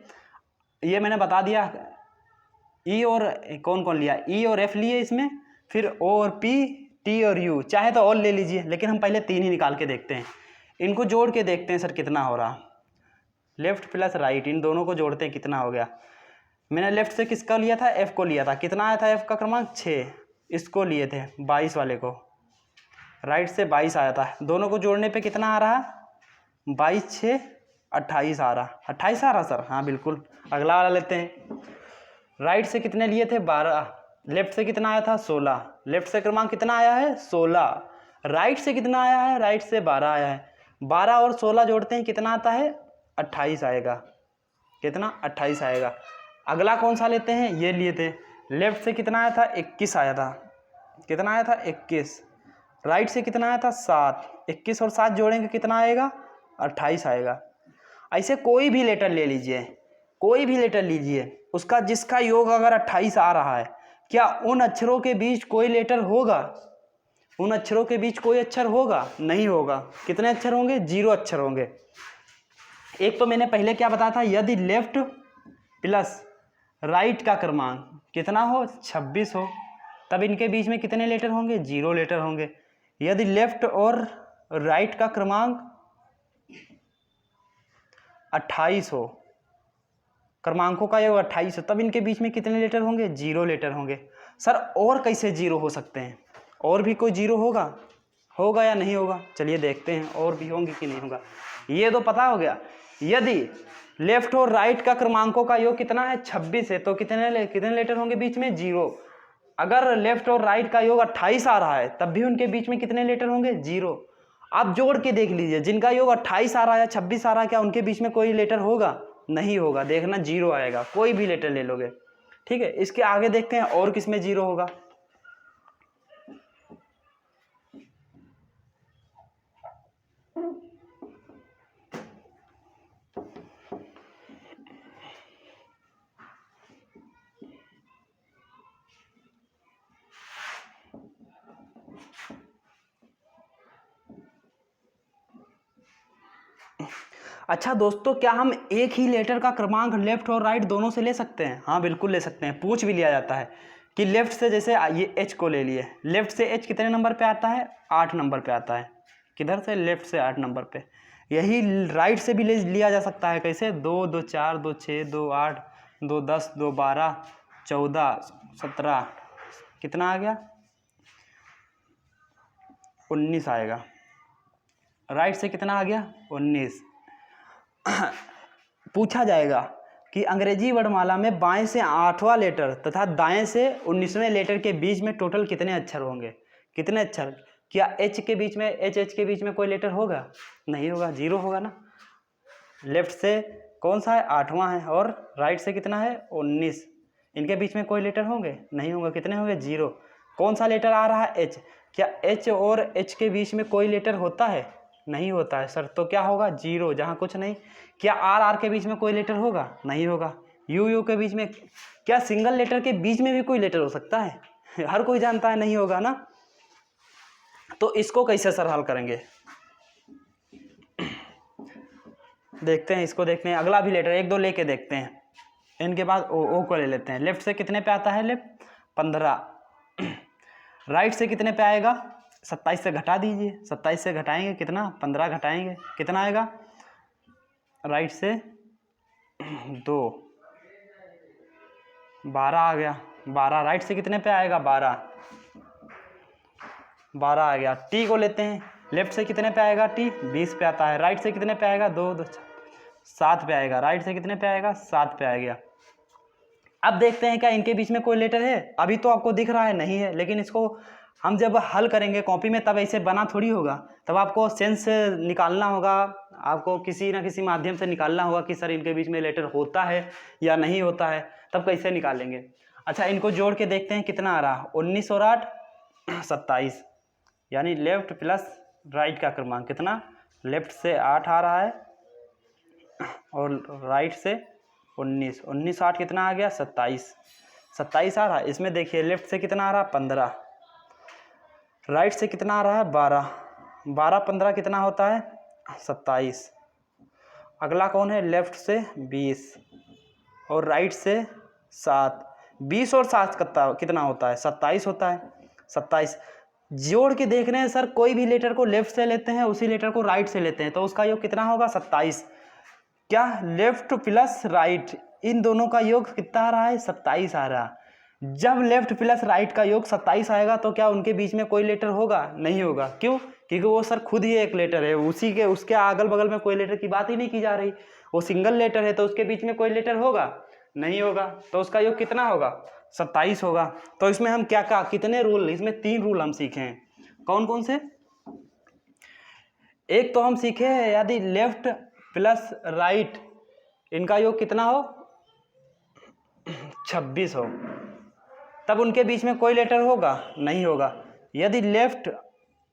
ये मैंने बता दिया। ई और कौन कौन लिया? ई और एफ लिए इसमें, फिर ओ और पी, टी और यू, चाहे तो और ले लीजिए, लेकिन हम पहले 3 ही निकाल के देखते हैं। इनको जोड़ के देखते हैं सर कितना हो रहा। लेफ्ट प्लस राइट, इन दोनों को जोड़ते हैं कितना हो गया। मैंने लेफ्ट से किसका लिया था? एफ को लिया था। कितना आया था एफ का क्रमांक? 6। इसको लिए थे 22 वाले को। राइट से 22 आया था। दोनों को जोड़ने पे कितना आ रहा? 22 6 28 आ रहा। 28 आ रहा सर? हाँ बिल्कुल। अगला वाला लेते हैं। राइट से कितने लिए थे? 12। लेफ्ट से कितना आया था? 16। लेफ्ट से क्रमांक कितना आया है? 16। राइट से कितना आया है? राइट से 12 आया है। 12 और 16 जोड़ते हैं कितना आता है? 28 आएगा। कितना? 28 आएगा। अगला कौन सा लेते हैं? ये लिए थे। लेफ्ट से कितना आया था? 21 आया था। कितना आया था? 21। राइट से कितना आया था? 7। 21 और 7 जोड़ेंगे कितना आएगा? 28 आएगा। ऐसे कोई भी लेटर ले लीजिए, कोई भी लेटर लीजिए, उसका जिसका योग अगर 28 आ रहा है, क्या उन अक्षरों के बीच कोई लेटर होगा? उन अक्षरों के बीच कोई अक्षर होगा? नहीं होगा। कितने अक्षर होंगे? 0 अक्षर होंगे। एक तो मैंने पहले क्या बताया था, यदि लेफ्ट प्लस राइट का क्रमांक कितना हो? 26 हो, तब इनके बीच में कितने लेटर होंगे? 0 लेटर होंगे। यदि लेफ्ट और राइट का क्रमांक 28 हो, क्रमांकों का योग 28 हो, तब इनके बीच में कितने लेटर होंगे? 0 लेटर होंगे। सर और कैसे 0 हो सकते हैं? और भी कोई 0 होगा? होगा या नहीं होगा? चलिए देखते हैं और भी होंगे कि नहीं होगा। ये तो पता हो गया। यदि लेफ्ट और राइट का क्रमांकों का योग कितना है? 26 है, तो कितने लेटर होंगे बीच में? 0। अगर लेफ्ट और राइट का योग 28 आ रहा है, तब भी उनके बीच में कितने लेटर होंगे? 0। आप जोड़ के देख लीजिए, जिनका योग 28 आ रहा है या 26 आ रहा है, क्या उनके बीच में कोई लेटर होगा? नहीं होगा। देखना 0 आएगा, कोई भी लेटर ले लोगे। ठीक है, इसके आगे देखते हैं और किसमें 0 होगा। अच्छा दोस्तों, क्या हम एक ही लेटर का क्रमांक लेफ्ट और राइट दोनों से ले सकते हैं? हाँ बिल्कुल ले सकते हैं। पूछ भी लिया जाता है कि लेफ्ट से, जैसे ये एच को ले लिए, लेफ्ट से एच कितने नंबर पे आता है? 8 नंबर पे आता है। किधर से? लेफ्ट से 8 नंबर पे। यही राइट से भी ले लिया जा सकता है। कैसे? 2 2 4 2 6 2 8 2 10 2 12 14 17, कितना आ गया? 19 आएगा। राइट से कितना आ गया? 19। पूछा जाएगा कि अंग्रेजी वर्णमाला में बाएं से 8वां लेटर तथा दाएं से 19वें लेटर के बीच में टोटल कितने अक्षर होंगे? कितने अक्षर? क्या एच के बीच में, एच के बीच में कोई लेटर होगा? नहीं होगा, 0 होगा ना। लेफ्ट से कौन सा है? 8वां है। और राइट से कितना है? 19। इनके बीच में कोई लेटर होंगे? नहीं होगा। कितने होंगे? 0। कौन सा लेटर आ रहा है? एच। क्या एच और एच के बीच में कोई लेटर होता है? नहीं होता है सर। तो क्या होगा? 0, जहाँ कुछ नहीं। क्या आर के बीच में कोई लेटर होगा? नहीं होगा। यू के बीच में, क्या सिंगल लेटर के बीच में भी कोई लेटर हो सकता है? हर कोई जानता है नहीं होगा ना। तो इसको कैसे सर हल करेंगे? देखते हैं, इसको देखते हैं। अगला भी लेटर 1 2 लेके देखते हैं। इनके बाद ओ को ले लेते हैं। लेफ्ट से कितने पे आता है? लेफ्ट 15। राइट से कितने पे आएगा? 27 से घटा दीजिए। 27 से घटाएंगे कितना? 15 घटाएंगे कितना आएगा? राइट से 2, 12 आ गया। 12 राइट से कितने पे आएगा? 12 आ गया। टी को लेते हैं। लेफ्ट से कितने पे आएगा? टी 20 पे आता है। राइट से कितने पे आएगा? 2 2 7 पे आएगा। राइट से कितने पे आएगा? 7 पे आ गया। अब देखते हैं क्या इनके बीच में कोई लेटर है? अभी तो आपको दिख रहा है नहीं है, लेकिन इसको हम जब हल करेंगे कॉपी में तब ऐसे बना थोड़ी होगा। तब आपको सेंस निकालना होगा, आपको किसी ना किसी माध्यम से निकालना होगा कि सर इनके बीच में लेटर होता है या नहीं होता है। तब कैसे निकालेंगे? अच्छा, इनको जोड़ के देखते हैं कितना आ रहा। 19 और 8 27, यानी लेफ्ट प्लस राइट का क्रमांक कितना? लेफ्ट से 8 आ रहा है और राइट से 19। 19 8 कितना आ गया? 27। 27 आ रहा है। इसमें देखिए लेफ्ट से कितना आ रहा? 15। राइट से कितना आ रहा है? 12। 12 15 कितना होता है? 27। अगला कौन है? लेफ्ट से 20 और राइट से 7। 20 और 7 कितना होता है? 27 होता है। 27 जोड़ के देख रहे हैं सर, कोई भी लेटर को लेफ्ट से लेते हैं उसी लेटर को राइट से लेते हैं तो उसका योग कितना होगा? 27। क्या लेफ्ट प्लस राइट इन दोनों का योग कितना आ रहा है? 27 आ रहा। जब लेफ्ट प्लस राइट का योग 27 आएगा तो क्या उनके बीच में कोई लेटर होगा? नहीं होगा। क्यों? क्योंकि वो सर खुद ही एक लेटर है, उसी के उसके अगल बगल में कोई लेटर की बात ही नहीं की जा रही। वो सिंगल लेटर है तो उसके बीच में कोई लेटर होगा? नहीं होगा। तो उसका योग कितना होगा? 27 होगा। तो इसमें हम क्या क्या कितने रूल? इसमें 3 रूल हम सीखे हैं। कौन कौन से? एक तो हम सीखे यदि लेफ्ट प्लस राइट इनका योग कितना हो? 26 हो, तब उनके बीच में कोई लेटर होगा? नहीं होगा। यदि लेफ्ट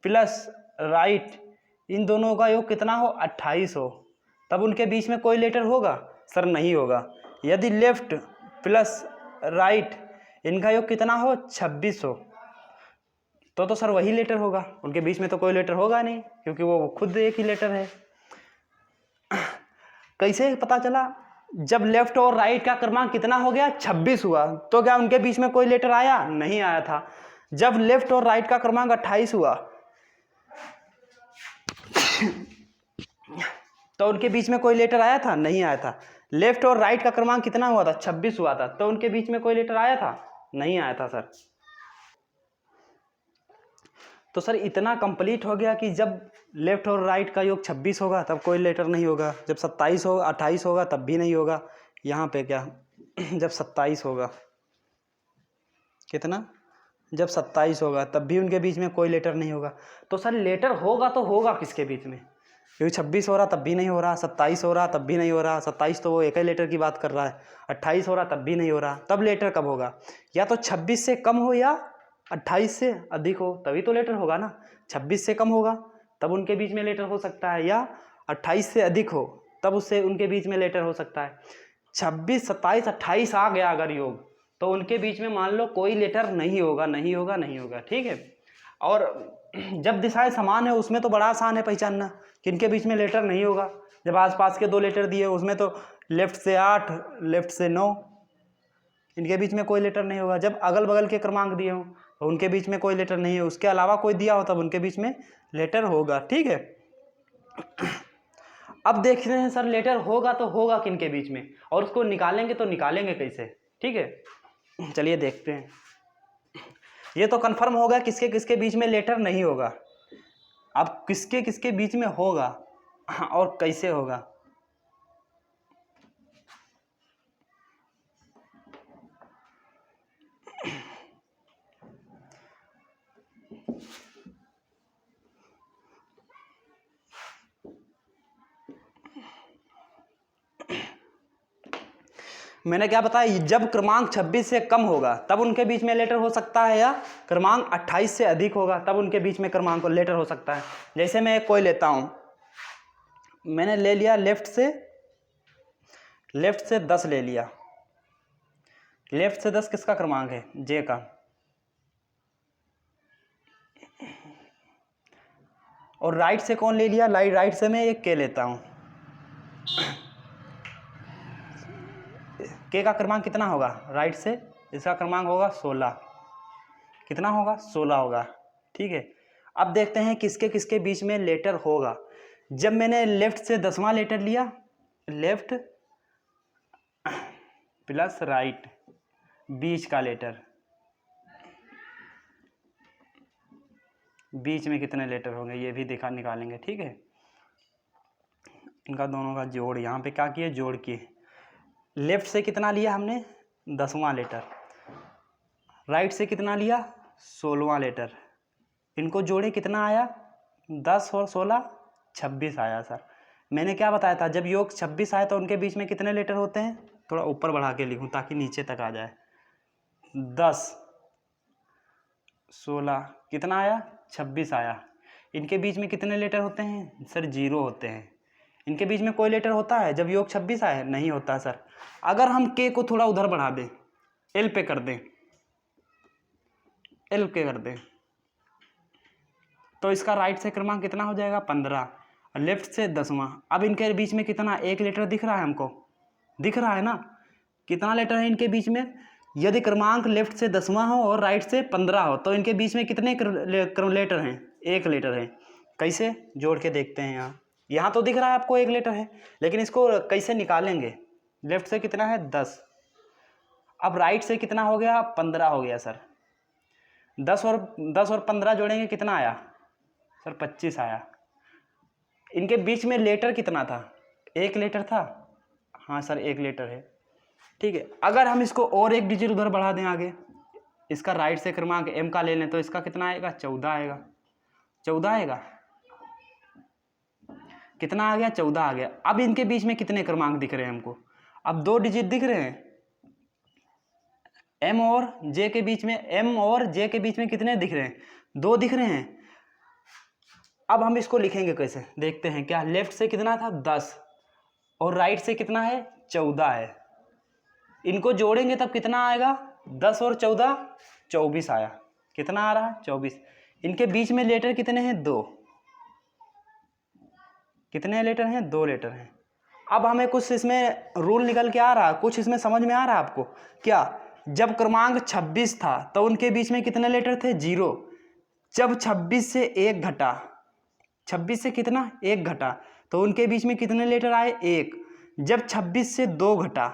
प्लस राइट इन दोनों का योग कितना हो? 28 हो, तब उनके बीच में कोई लेटर होगा? सर नहीं होगा। यदि लेफ्ट प्लस राइट इनका योग कितना हो? 26 हो, तो सर वही लेटर होगा। उनके बीच में तो कोई लेटर होगा नहीं क्योंकि वो खुद एक ही लेटर है। कैसे पता चला? जब लेफ्ट और राइट का क्रमांक कितना हो गया? 26 हुआ, तो क्या उनके बीच में कोई लेटर आया? नहीं आया था। जब लेफ्ट और राइट का क्रमांक 28 हुआ तो उनके बीच में कोई लेटर आया था? नहीं आया था। लेफ्ट और राइट का क्रमांक कितना हुआ था? 26 हुआ था, तो उनके बीच में कोई लेटर आया था? नहीं आया था सर। तो सर इतना कंप्लीट हो गया कि जब लेफ्ट और राइट का योग 26 होगा तब कोई लेटर नहीं होगा, जब 27 होगा 28 होगा तब भी नहीं होगा। यहाँ पे क्या जब 27 होगा, कितना? जब 27 होगा तब भी उनके बीच में कोई लेटर नहीं होगा। तो सर लेटर होगा तो होगा किसके बीच में? क्योंकि 26 हो रहा तब भी नहीं हो रहा, 27 हो रहा तब भी नहीं हो रहा। 27 तो वो एक ही लेटर की बात कर रहा है। 28 हो रहा तब भी नहीं हो रहा। तब लेटर कब होगा? या तो 26 से कम हो या 28 से अधिक हो, तभी तो लेटर होगा ना। 26 से कम होगा तब उनके बीच में लेटर हो सकता है, या 28 से अधिक हो तब उससे उनके बीच में लेटर हो सकता है। 26 27 28 आ गया अगर योग, तो उनके बीच में मान लो कोई लेटर नहीं होगा, नहीं होगा, नहीं होगा। ठीक है। और जब दिशाएं समान है उसमें तो बड़ा आसान है पहचानना। किनके बीच में लेटर नहीं होगा? जब आसपास के 2 लेटर दिए उसमें तो लेफ्ट से 8, लेफ्ट से 9, इनके बीच में कोई लेटर नहीं होगा। जब अगल बगल के क्रमांक दिए हों तो उनके बीच में कोई लेटर नहीं है, उसके अलावा कोई दिया हो तब उनके बीच में लेटर होगा। ठीक है, अब देख रहे हैं सर लेटर होगा तो होगा किनके बीच में, और उसको निकालेंगे तो निकालेंगे कैसे? ठीक है, चलिए देखते हैं। ये तो कंफर्म हो गया किसके किसके बीच में लेटर नहीं होगा। अब किसके किसके बीच में होगा और कैसे होगा? मैंने क्या बताया, जब क्रमांक 26 से कम होगा तब उनके बीच में लेटर हो सकता है, या क्रमांक 28 से अधिक होगा तब उनके बीच में क्रमांक लेटर हो सकता है। जैसे मैं कोई लेता हूँ, मैंने ले लिया लेफ्ट से 10 ले लिया। लेफ्ट से 10 किसका क्रमांक है? जे का। और राइट से कौन ले लिया? राइट से मैं एक के लेता हूँ। के का क्रमांक कितना होगा? राइट से इसका क्रमांक होगा 16। कितना होगा? 16 होगा। ठीक है, अब देखते हैं किसके किसके बीच में लेटर होगा। जब मैंने लेफ्ट से 10वां लेटर लिया, लेफ्ट प्लस राइट, बीच का लेटर, बीच में कितने लेटर होंगे ये भी निकालेंगे। ठीक है, इनका दोनों का जोड़, यहाँ पे क्या किए? जोड़ किए। लेफ्ट से कितना लिया हमने? 10वां लेटर। राइट से कितना लिया? 16वां लेटर। इनको जोड़े कितना आया? 10 और 16 26 आया। सर मैंने क्या बताया था, जब योग 26 आए तो उनके बीच में कितने लेटर होते हैं? थोड़ा ऊपर बढ़ा के लिखूं ताकि नीचे तक आ जाए। 10 16 कितना आया? 26 आया। इनके बीच में कितने लेटर होते हैं? सर 0 होते हैं। इनके बीच में कोई लेटर होता है जब योग 26 आए? नहीं होता सर। अगर हम के को थोड़ा उधर बढ़ा दें, एल पे कर दें, एल पे कर दें, तो इसका राइट से क्रमांक कितना हो जाएगा? 15। और लेफ्ट से 10वां। अब इनके बीच में कितना? एक लेटर दिख रहा है हमको? दिख रहा है ना? कितना लेटर है इनके बीच में? यदि क्रमांक लेफ्ट से 10वां हो और राइट से 15 हो तो इनके बीच में कितने लेटर हैं? एक लेटर है। कैसे? जोड़ के देखते हैं। यहाँ तो दिख रहा है आपको एक लेटर है, लेकिन इसको कैसे निकालेंगे? लेफ्ट से कितना है? 10। अब राइट से कितना हो गया? 15 हो गया सर। 10 और 15 जोड़ेंगे कितना आया? सर 25 आया। इनके बीच में लेटर कितना था? एक लेटर था। हाँ सर एक लेटर है। ठीक है, अगर हम इसको और एक डिजिट उधर बढ़ा दें आगे, इसका राइट से क्रमांक एम का ले लें तो इसका कितना आएगा? 14 आएगा। 14 आएगा। कितना आ गया? 14 आ गया। अब इनके बीच में कितने क्रमांक दिख रहे हैं हमको? अब 2 डिजिट दिख रहे हैं। एम और जे के बीच में, एम और जे के बीच में कितने दिख रहे हैं? 2 दिख रहे हैं। अब हम इसको लिखेंगे कैसे देखते हैं। क्या लेफ्ट से कितना था? 10 और राइट से कितना है? 14 है। इनको जोड़ेंगे तब कितना आएगा? 10 और 14 24 आया। कितना आ रहा है? 24। इनके बीच में लेटर कितने हैं? 2। कितने लेटर हैं? 2 लेटर हैं। अब हमें कुछ इसमें रूल निकल के आ रहा है, कुछ इसमें समझ में आ रहा है आपको? क्या जब क्रमांक 26 था तो उनके बीच में कितने लेटर थे? 0। जब 26 से 1 घटा, 26 से कितना? 1 घटा, तो उनके बीच में कितने लेटर आए? 1। जब 26 से 2 घटा,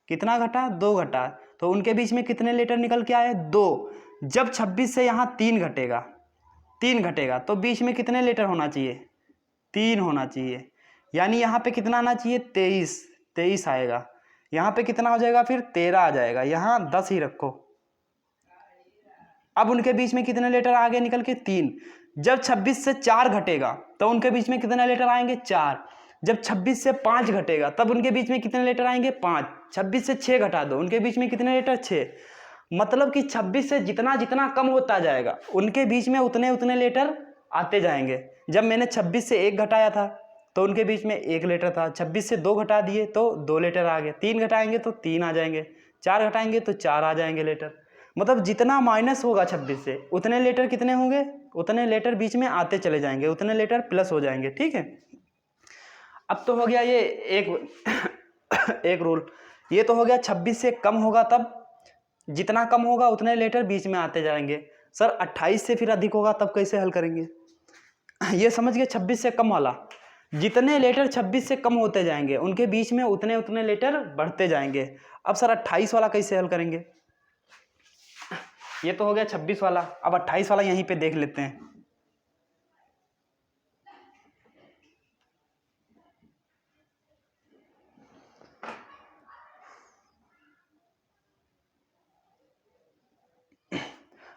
कितना घटा? 2 घटा, तो उनके बीच में कितने लेटर निकल के आए? 2। जब 26 से यहाँ 3 घटेगा, 3 घटेगा, तो बीच में कितने लेटर होना चाहिए? 3 होना चाहिए। यानी यहाँ पे कितना आना चाहिए? 23 आएगा। यहाँ पे कितना हो जाएगा? फिर 13 आ जाएगा। यहाँ 10 ही रखो। अब उनके बीच में कितने लेटर आगे निकल के? 3। जब 26 से 4 घटेगा तो उनके बीच में कितने लेटर आएंगे? 4। जब 26 से 5 घटेगा तब उनके बीच में कितने लेटर आएंगे? 5। 26 से 6 घटा दो, उनके बीच में कितने लेटर? 6। मतलब कि 26 से जितना जितना कम होता जाएगा उनके बीच में उतने उतने लेटर आते जाएंगे। जब मैंने 26 से 1 घटाया था तो उनके बीच में 1 लेटर था। 26 से 2 घटा दिए तो 2 लेटर आ गए। 3 घटाएंगे तो 3 आ जाएंगे। 4 घटाएंगे तो 4 आ जाएंगे लेटर। मतलब जितना माइनस होगा 26 से उतने लेटर कितने होंगे? उतने लेटर बीच में आते चले जाएंगे, उतने लेटर प्लस हो जाएंगे। ठीक है, अब तो हो गया ये एक एक रूल। ये तो हो गया 26 से कम होगा तब, जितना कम होगा उतने लेटर बीच में आते जाएंगे। सर 28 से फिर अधिक होगा तब कैसे हल करेंगे? ये समझ गए 26 से कम वाला, जितने लेटर 26 से कम होते जाएंगे उनके बीच में उतने उतने लेटर बढ़ते जाएंगे। अब सर 28 वाला कैसे हल करेंगे? ये तो हो गया 26 वाला, अब 28 वाला यहीं पे देख लेते हैं।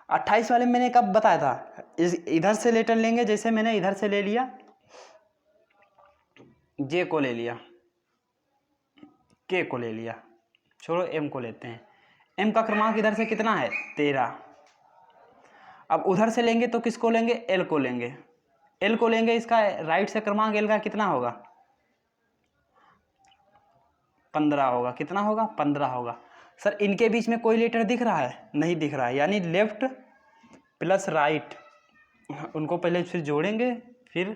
अट्ठाईस वाले में मैंने कब बताया था, इधर से लेटर लेंगे, जैसे मैंने इधर से ले लिया, जे को ले लिया, के को ले लिया, छोड़ो एम को लेते हैं। एम का क्रमांक इधर से कितना है? 13। अब उधर से लेंगे तो किसको लेंगे? एल को लेंगे। एल को लेंगे, इसका राइट से क्रमांक एल का कितना होगा? 15 होगा। कितना होगा? 15 होगा। सर इनके बीच में कोई लेटर दिख रहा है? नहीं दिख रहा है, यानी लेफ्ट प्लस राइट, उनको पहले फिर जोड़ेंगे, फिर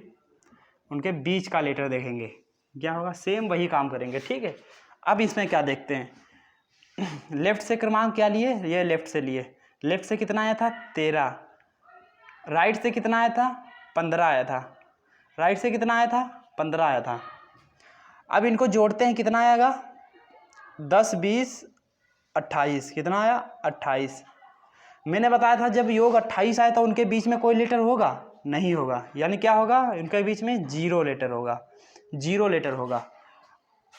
उनके बीच का लेटर देखेंगे क्या होगा, सेम वही काम करेंगे। ठीक है, अब इसमें क्या देखते हैं, लेफ्ट से क्रमांक क्या लिए? ये लेफ्ट से लिए। लेफ्ट से कितना आया था? 13। राइट से कितना आया था? 15 आया था। राइट से कितना आया था? 15 आया था। अब इनको जोड़ते हैं, कितना आएगा? 10 20 28। कितना आया? 28। मैंने बताया था जब योग 28 आए तो उनके बीच में कोई लेटर होगा? नहीं होगा, यानी क्या होगा? इनके बीच में 0 लेटर होगा। 0 लेटर होगा।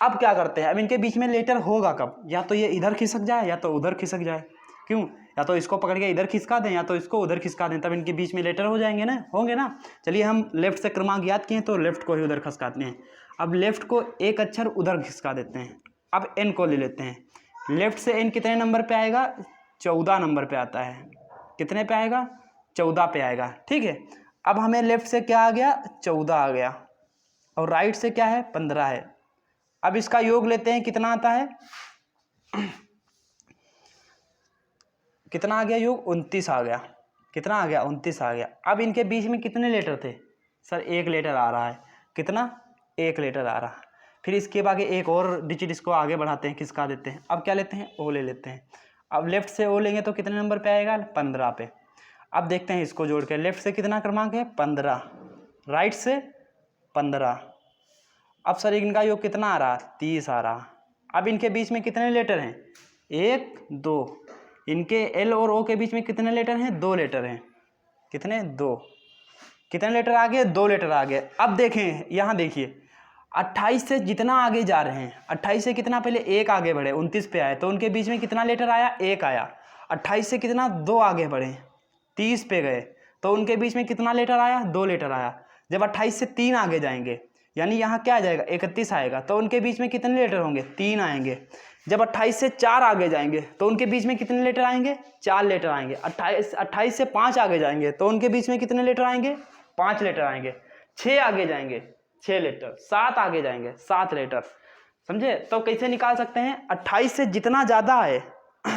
अब क्या करते हैं, अब इनके बीच में लेटर होगा कब? या तो ये इधर खिसक जाए या तो उधर खिसक जाए। क्यों? या तो इसको पकड़ के इधर खिसका दें या तो इसको उधर खिसका दें, तब इनके बीच में लेटर हो जाएंगे ना, होंगे ना। चलिए हम लेफ्ट से क्रमांक याद किए तो लेफ्ट को ही उधर खिसकाते हैं। अब लेफ्ट को एक अक्षर उधर खिसका देते हैं। अब एन को ले लेते हैं। लेफ्ट से एन कितने नंबर पे आएगा? 14 नंबर पे आता है। कितने पे आएगा? 14 पे आएगा। ठीक है, अब हमें लेफ्ट से क्या आ गया? 14 आ गया, और राइट से क्या है? 15 है। अब इसका योग लेते हैं, कितना आता है? कितना आ गया योग? 29 आ गया। कितना आ गया? 29 आ गया। अब इनके बीच में कितने लेटर थे? सर एक लेटर आ रहा है। कितना? एक लेटर आ रहा है। फिर इसके बाद एक और डिजिट इसको आगे बढ़ाते हैं, खिसका देते हैं। अब क्या लेते हैं? ओ ले लेते हैं। अब लेफ्ट से ओ लेंगे तो कितने नंबर पे आएगा? 15 पे। अब देखते हैं इसको जोड़ के, लेफ्ट से कितना क्रमांक है? 15। राइट से 15। अब सर इनका योग कितना आ रहा? 30 आ रहा। अब इनके बीच में कितने लेटर हैं? 1 2। इनके एल और ओ के बीच में कितने लेटर हैं? 2 लेटर हैं। कितने? 2। कितने लेटर आ गए? 2 लेटर आ गए। अब देखें, यहाँ देखिए, 28 से जितना आगे जा रहे हैं, 28 से कितना पहले 1 आगे बढ़े, 29 पे आए, तो उनके बीच में कितना लेटर आया? 1 आया। 28 से कितना 2 आगे बढ़े, 30 पे गए, तो उनके बीच में कितना लेटर आया? 2 लेटर आया। जब 28 से 3 आगे जाएंगे, यानी यहाँ क्या आ जाएगा? 31 आएगा, तो उनके बीच में कितने लेटर होंगे? 3 आएंगे। जब 28 से 4 आगे जाएंगे तो उनके बीच में कितने लेटर आएंगे? 4 लेटर आएंगे। 28 से 5 आगे जाएंगे तो उनके बीच में कितने लेटर आएंगे? 5 लेटर आएंगे। 6 आगे जाएंगे, 6 लेटर। 7 आगे जाएंगे, 7 लेटर। समझे? तो कैसे निकाल सकते हैं? 28 से जितना ज़्यादा है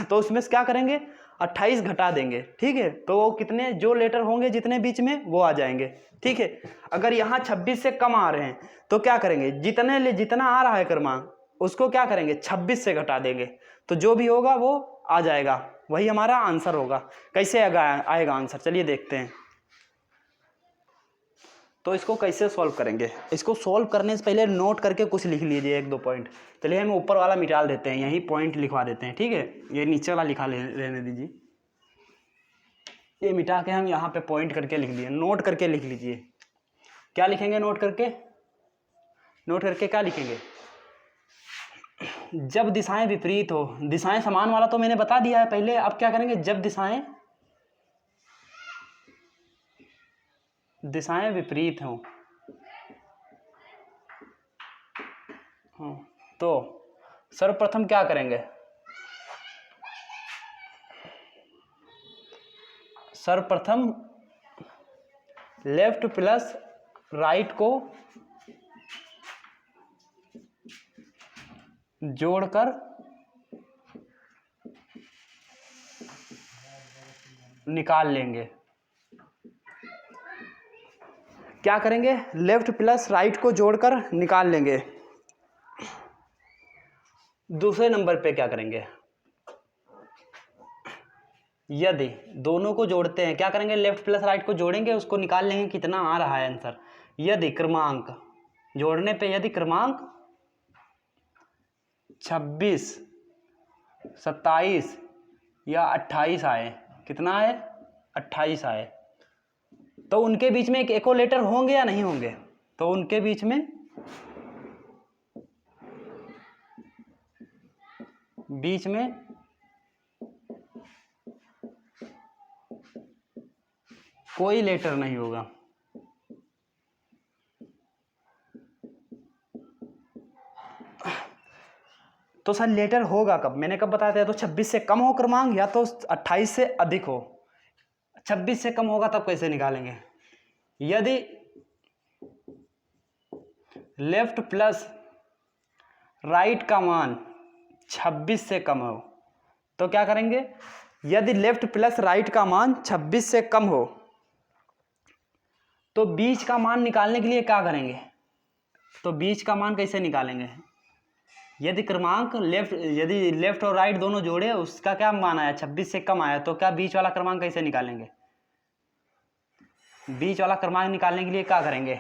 तो उसमें से क्या करेंगे? 28 घटा देंगे। ठीक है, तो वो कितने जो लेटर होंगे जितने बीच में वो आ जाएंगे। ठीक है, अगर यहाँ 26 से कम आ रहे हैं तो क्या करेंगे? जितना आ रहा है क्रमांक उसको क्या करेंगे? 26 से घटा देंगे, तो जो भी होगा वो आ जाएगा, वही हमारा आंसर होगा। कैसे आएगा आंसर? चलिए देखते हैं। तो इसको कैसे सॉल्व करेंगे? इसको सॉल्व करने से पहले नोट करके कुछ लिख लीजिए, 1 2 पॉइंट। चलिए हम ऊपर वाला मिटा देते हैं, यही पॉइंट लिखवा देते हैं। ठीक है, ये नीचे वाला लिखा रहने दीजिए, ये मिटा के हम यहाँ पे पॉइंट करके लिख लिए। नोट करके लिख लीजिए। क्या लिखेंगे नोट करके? नोट करके क्या लिखेंगे? जब दिशाएं विपरीत हो, दिशाएं समान वाला तो मैंने बता दिया है पहले। अब क्या करेंगे? जब दिशाएं विपरीत हों, तो सर्वप्रथम क्या करेंगे? सर्वप्रथम लेफ्ट प्लस राइट को जोड़कर निकाल लेंगे। क्या करेंगे, लेफ्ट प्लस राइट को जोड़कर निकाल लेंगे। दूसरे नंबर पे क्या करेंगे, यदि दोनों को जोड़ते हैं, क्या करेंगे, लेफ्ट प्लस राइट को जोड़ेंगे, उसको निकाल लेंगे कितना आ रहा है आंसर। यदि क्रमांक जोड़ने पे यदि क्रमांक 26, 27 या 28 आए, कितना आए, 28 आए, तो उनके बीच में एक इक्विलेटर होंगे या नहीं होंगे, तो उनके बीच में कोई लेटर नहीं होगा। तो सर लेटर होगा कब, मैंने कब बताया था, तो 26 से कम हो क्रमांक या तो 28 से अधिक हो। 26 से कम होगा तब कैसे निकालेंगे, यदि लेफ्ट प्लस राइट का मान 26 से कम हो तो क्या करेंगे, यदि लेफ्ट प्लस राइट का मान 26 से कम हो तो बीच का मान निकालने के लिए क्या करेंगे, तो बीच का मान कैसे निकालेंगे, यदि क्रमांक यदि लेफ्ट और राइट दोनों जोड़े, उसका क्या मान आया, 26 से कम आया, तो क्या बीच वाला क्रमांक कैसे निकालेंगे, बीच वाला क्रमांक निकालने के लिए क्या करेंगे,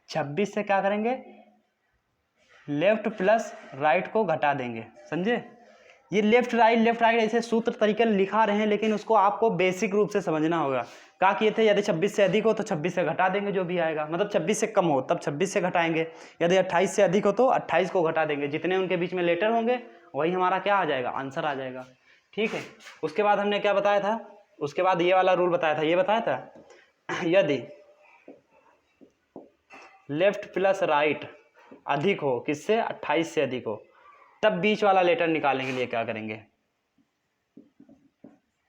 26 से क्या करेंगे, लेफ्ट प्लस राइट को घटा देंगे। समझे, ये लेफ्ट राइट ऐसे सूत्र तरीके लिखा रहे हैं, लेकिन उसको आपको बेसिक रूप से समझना होगा। क्या किए थे, यदि 26 से अधिक हो तो 26 से घटा देंगे जो भी आएगा, मतलब 26 से कम हो तब 26 से घटाएंगे, यदि 28 से अधिक हो तो 28 को घटा देंगे, जितने उनके बीच में लेटर होंगे वही हमारा क्या आ जाएगा, आंसर आ जाएगा। ठीक है, उसके बाद हमने क्या बताया था, उसके बाद ये वाला रूल बताया था, ये बताया था यदि लेफ्ट प्लस राइट अधिक हो, किससे, 28 से अधिक हो, तब बीच वाला लेटर निकालने के लिए क्या करेंगे,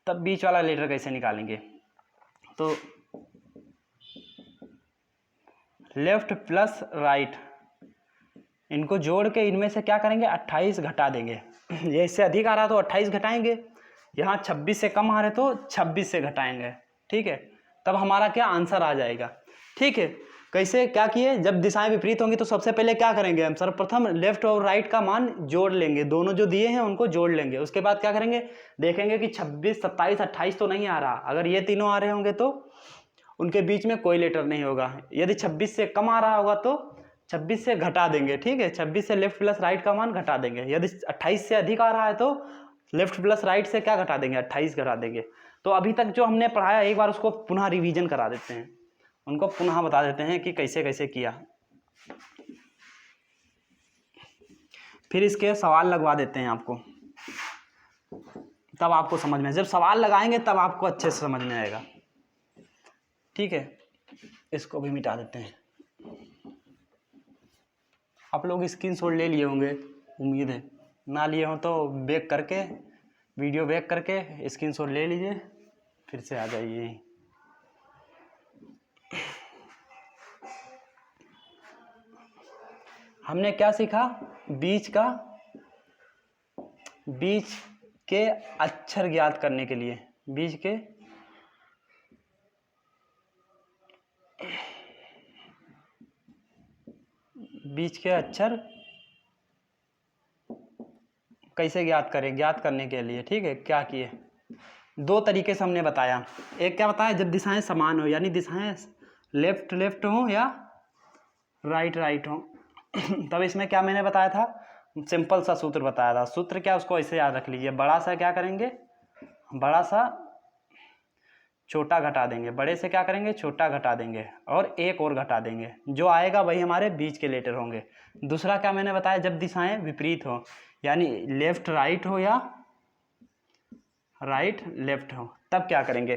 तब बीच वाला लेटर कैसे निकालेंगे, तो लेफ्ट प्लस राइट इनको जोड़ के इनमें से क्या करेंगे, 28 घटा देंगे। ये इससे अधिक आ रहा तो 28 घटाएंगे, यहाँ 26 से कम आ रहे तो 26 से घटाएंगे। ठीक है, तब हमारा क्या आंसर आ जाएगा। ठीक है, कैसे क्या किए, जब दिशाएं विपरीत होंगी तो सबसे पहले क्या करेंगे हम, सर्वप्रथम लेफ्ट और राइट का मान जोड़ लेंगे, दोनों जो दिए हैं उनको जोड़ लेंगे। उसके बाद क्या करेंगे, देखेंगे कि 26, 27, 28 तो नहीं आ रहा, अगर ये तीनों आ रहे होंगे तो उनके बीच में कोई लेटर नहीं होगा। यदि 26 से कम आ रहा होगा तो 26 से घटा देंगे। ठीक है, 26 से लेफ्ट प्लस राइट का मान घटा देंगे। यदि 28 से अधिक आ रहा है तो लेफ्ट प्लस राइट से क्या घटा देंगे, 28 घटा देंगे। तो अभी तक जो हमने पढ़ाया एक बार उसको पुनः रिवीजन करा देते हैं, उनको पुनः बता देते हैं कि कैसे कैसे किया, फिर इसके सवाल लगवा देते हैं आपको, तब आपको समझ में, जब सवाल लगाएंगे तब आपको अच्छे से समझ में आएगा। ठीक है, इसको भी मिटा देते हैं। आप लोग स्क्रीनशॉट ले लिए होंगे, उम्मीद है, ना लिए हो तो बैक करके, वीडियो बैक करके स्क्रीनशॉट ले लीजिए, फिर से आ जाइए। हमने क्या सीखा, बीच के अक्षर ज्ञात करने के लिए, बीच के अक्षर कैसे ज्ञात करें, ज्ञात करने के लिए। ठीक है, क्या किए, दो तरीके से हमने बताया। एक क्या बताया, जब दिशाएं समान हो, यानी दिशाएं लेफ्ट लेफ्ट हो या राइट राइट हो, तब इसमें क्या मैंने बताया था, सिंपल सा सूत्र बताया था। सूत्र क्या, उसको ऐसे याद रख लीजिए, बड़ा सा क्या करेंगे, बड़ा सा छोटा घटा देंगे, बड़े से क्या करेंगे, छोटा घटा देंगे, और एक और घटा देंगे, जो आएगा वही हमारे बीच के लेटर होंगे। दूसरा क्या मैंने बताया, जब दिशाएं विपरीत हो, यानी लेफ्ट राइट हो या राइट लेफ्ट हो, तब क्या करेंगे।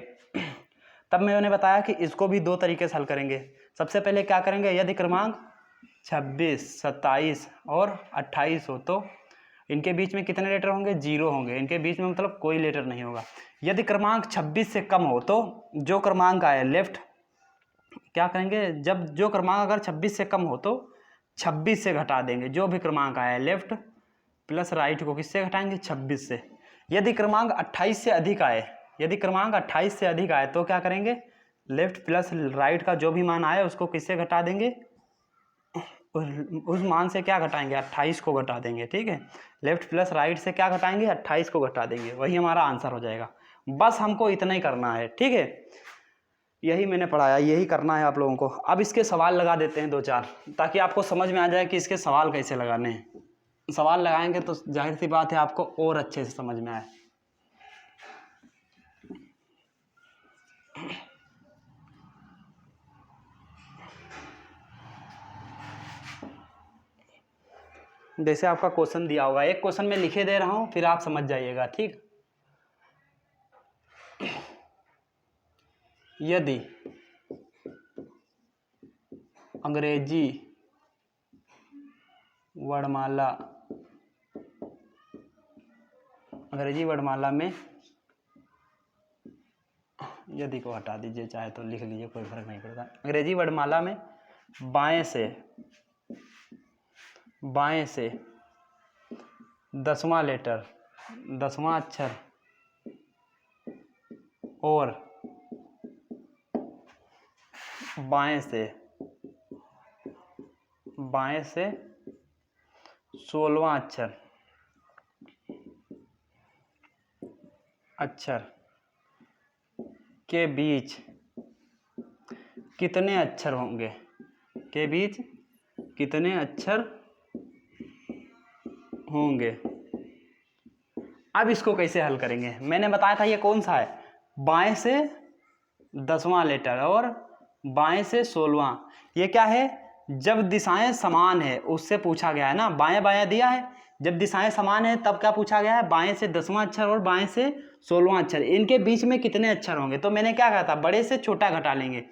तब मैंने बताया कि इसको भी दो तरीके से हल करेंगे। सबसे पहले क्या करेंगे, यदि क्रमांक 26, 27 और 28 हो तो इनके बीच में कितने लेटर होंगे, 0 होंगे, इनके बीच में मतलब कोई लेटर नहीं होगा। यदि क्रमांक 26 से कम हो तो जो क्रमांक आए लेफ्ट, क्या करेंगे, जब जो क्रमांक अगर 26 से कम हो तो 26 से घटा देंगे, जो भी क्रमांक आया लेफ्ट प्लस राइट को किससे घटाएंगे, 26 से। यदि क्रमांक 28 से अधिक आए, यदि क्रमांक 28 से अधिक आए तो क्या करेंगे, लेफ्ट प्लस राइट का जो भी मान आए उसको किससे घटा देंगे, उस मान से क्या घटाएंगे, 28 को घटा देंगे। ठीक है, लेफ्ट प्लस राइट से क्या घटाएंगे, 28 को घटा देंगे, वही हमारा आंसर हो जाएगा। बस हमको इतना ही करना है। ठीक है, यही मैंने पढ़ाया, यही करना है आप लोगों को। अब इसके सवाल लगा देते हैं 2-4, ताकि आपको समझ में आ जाए कि इसके सवाल कैसे लगाने हैं। सवाल लगाएंगे तो जाहिर सी बात है आपको और अच्छे से समझ में आए। जैसे आपका क्वेश्चन दिया होगा, एक क्वेश्चन में लिखे दे रहा हूं, फिर आप समझ जाइएगा। ठीक, यदि अंग्रेजी वर्णमाला में, यदि को हटा दीजिए, चाहे तो लिख लीजिए, कोई फर्क नहीं पड़ता। अंग्रेजी वर्णमाला में बाएं से 10वां लेटर, 10वां अक्षर और बाएं से 16वां अक्षर के बीच कितने अक्षर होंगे, के बीच कितने अक्षर होंगे। अब इसको कैसे हल करेंगे, मैंने बताया था ये कौन सा है, बाएं से 10वां लेटर और बाएं से 16वां। ये क्या है, जब दिशाएं समान है उससे पूछा गया है ना, बाएं बाएं दिया है, जब दिशाएं समान है तब क्या पूछा गया है, बाएं से 10वां अक्षर और बाएं से 16वां अक्षर, इनके बीच में कितने अक्षर होंगे। तो मैंने क्या कहा था, बड़े से छोटा घटा लेंगे,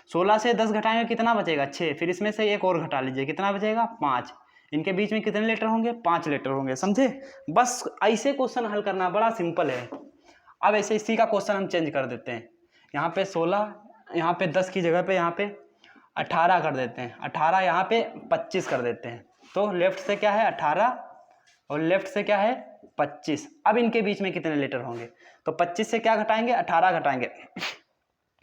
16 से 10 घटाएंगे कितना बचेगा, 6, फिर इसमें से एक और घटा लीजिए, कितना बचेगा, 5। इनके बीच में कितने लेटर होंगे, 5 लेटर होंगे। समझे, बस ऐसे क्वेश्चन हल करना बड़ा सिंपल है। अब ऐसे इसी का क्वेश्चन हम चेंज कर देते हैं, यहाँ पे 16, यहाँ पे 10 की जगह पे यहाँ पे 18 कर देते हैं, 18 यहाँ पे 25 कर देते हैं। तो लेफ्ट से क्या है 18 और लेफ्ट से क्या है 25। अब इनके बीच में कितने लेटर होंगे, तो 25 से क्या घटाएंगे, 18 घटाएंगे,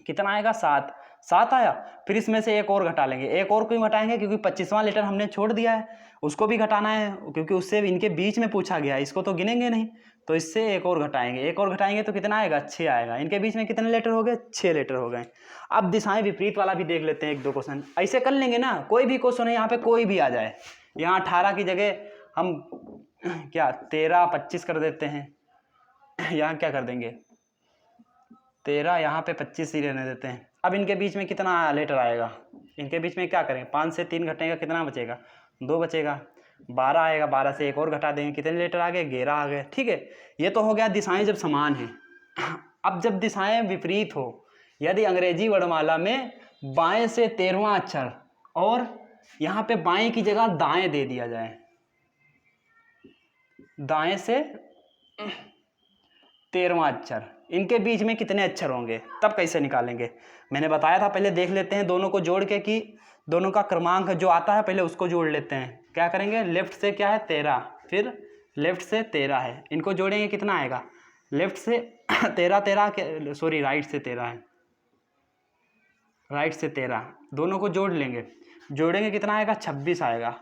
कितना आएगा, 7 आया। फिर इसमें से एक और घटा लेंगे, एक और क्यों घटाएंगे, क्योंकि 25वां लेटर हमने छोड़ दिया है, उसको भी घटाना है, क्योंकि उससे इनके बीच में पूछा गया है, इसको तो गिनेंगे नहीं, तो इससे एक और घटाएंगे, तो कितना आएगा, 6 आएगा। इनके बीच में कितने लेटर हो गए, 6 लेटर हो गए। अब दिशाएं विपरीत वाला भी देख लेते हैं, 1-2 क्वेश्चन ऐसे कर लेंगे ना, कोई भी क्वेश्चन है यहाँ पे कोई भी आ जाए, यहाँ 18 की जगह हम क्या 13-25 कर देते हैं, यहाँ क्या कर देंगे 13, यहाँ पे 25 ही रहने देते हैं। अब इनके बीच में कितना लेटर आएगा, इनके बीच में क्या करेंगे, 5 से 3 घटेगा, कितना बचेगा, 2 बचेगा, 12 आएगा, 12 से एक और घटा देंगे, कितने लेटर आ गए, 11 आ गए। ठीक है, ये तो हो गया दिशाएं जब समान हैं। अब जब दिशाएं विपरीत हो, यदि अंग्रेजी वर्णमाला में बाएं से 13वां अक्षर और यहाँ पे बाएं की जगह दाएं दे दिया जाए, दाएं से 13वां अक्षर, इनके बीच में कितने अक्षर होंगे, तब कैसे निकालेंगे। मैंने बताया था, पहले देख लेते हैं दोनों को जोड़ के कि दोनों का क्रमांक जो आता है पहले उसको जोड़ लेते हैं। क्या करेंगे, लेफ्ट से क्या है 13, फिर लेफ्ट से 13 है, इनको जोड़ेंगे कितना आएगा, लेफ्ट से 13 के सॉरी राइट से 13 है, राइट से 13, दोनों को जोड़ लेंगे, जोड़ेंगे कितना आएगा, 26 आएगा।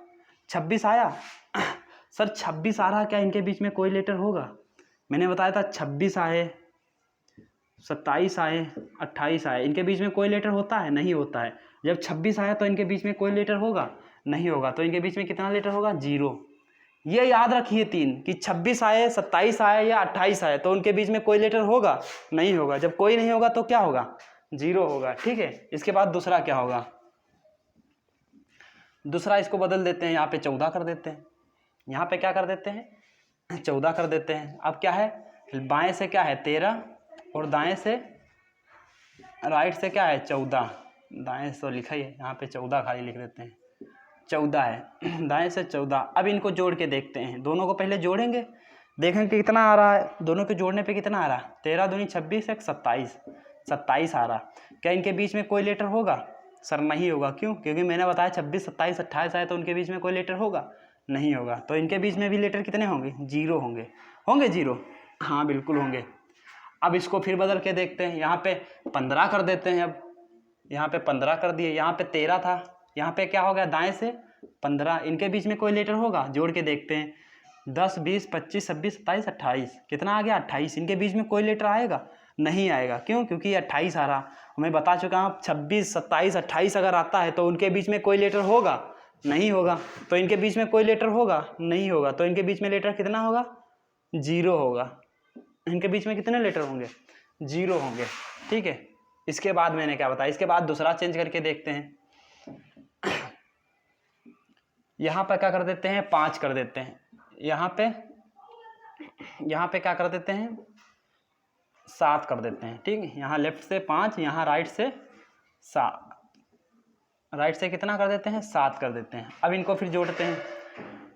26 आया सर, 26 आ रहा, क्या इनके बीच में कोई लेटर होगा, मैंने बताया था 26 आए, 27 आए, 28 आए, इनके बीच में कोई लेटर होता है, नहीं होता है। जब 26 आया तो इनके बीच में कोई लेटर होगा, नहीं होगा, तो इनके बीच में कितना लेटर होगा, 0। ये याद रखिए 3 कि 26 आए, 27 आए या 28 आए तो उनके बीच में कोई लेटर होगा, नहीं होगा। जब कोई नहीं होगा तो क्या होगा, 0 होगा। ठीक है, इसके बाद दूसरा क्या होगा, दूसरा इसको बदल देते हैं, यहाँ पे 14 कर देते हैं, यहाँ पे क्या कर देते हैं, 14 कर देते हैं। अब क्या है, बाएं से क्या है 13 और दाएं से राइट से क्या है 14, दाएं से तो लिखा ही है, यहाँ पे 14 खाली लिख देते हैं, 14 है, दाएं से 14। अब इनको जोड़ के देखते हैं, दोनों को पहले जोड़ेंगे, देखेंगे कितना आ रहा है, दोनों के जोड़ने पे कितना आ रहा है, 13 दूनी 26, 1 27, 27 आ रहा। क्या इनके बीच में कोई लेटर होगा, सर नहीं होगा, क्यों, क्योंकि मैंने बताया 26, 27, 28 आए तो उनके बीच में कोई लेटर होगा, नहीं होगा। तो इनके बीच में भी लेटर कितने होंगे, 0 होंगे, होंगे 0, हाँ बिल्कुल होंगे। अब इसको फिर बदल के देखते हैं, यहाँ पे 15 कर देते हैं। अब यहाँ पे 15 कर दिए, यहाँ पे 13 था, यहाँ पे क्या हो गया दाएं से 15। इनके बीच में कोई लेटर होगा, जोड़ के देखते हैं। 10, 20, 25, 26, 27, 28, कितना आ गया 28। इनके बीच में कोई लेटर आएगा? नहीं आएगा। क्यों? क्योंकि ये 28 आ रहा। मैं बता चुका हूँ 26, 27, 28 अगर आता है तो उनके बीच में कोई लेटर होगा? नहीं होगा। तो इनके बीच में कोई लेटर होगा? नहीं होगा। तो इनके बीच में लेटर कितना होगा? 0 होगा। इनके बीच में कितने लेटर होंगे? 0 होंगे। ठीक है। इसके बाद मैंने क्या बताया, इसके बाद दूसरा चेंज करके देखते हैं। यहाँ पर क्या कर देते हैं? 5 कर देते हैं। यहाँ पे क्या कर देते हैं? 7 कर देते हैं। ठीक है। यहाँ लेफ्ट से 5, यहाँ राइट से 7। राइट से कितना कर देते हैं? 7 कर देते हैं। अब इनको फिर जोड़ते हैं।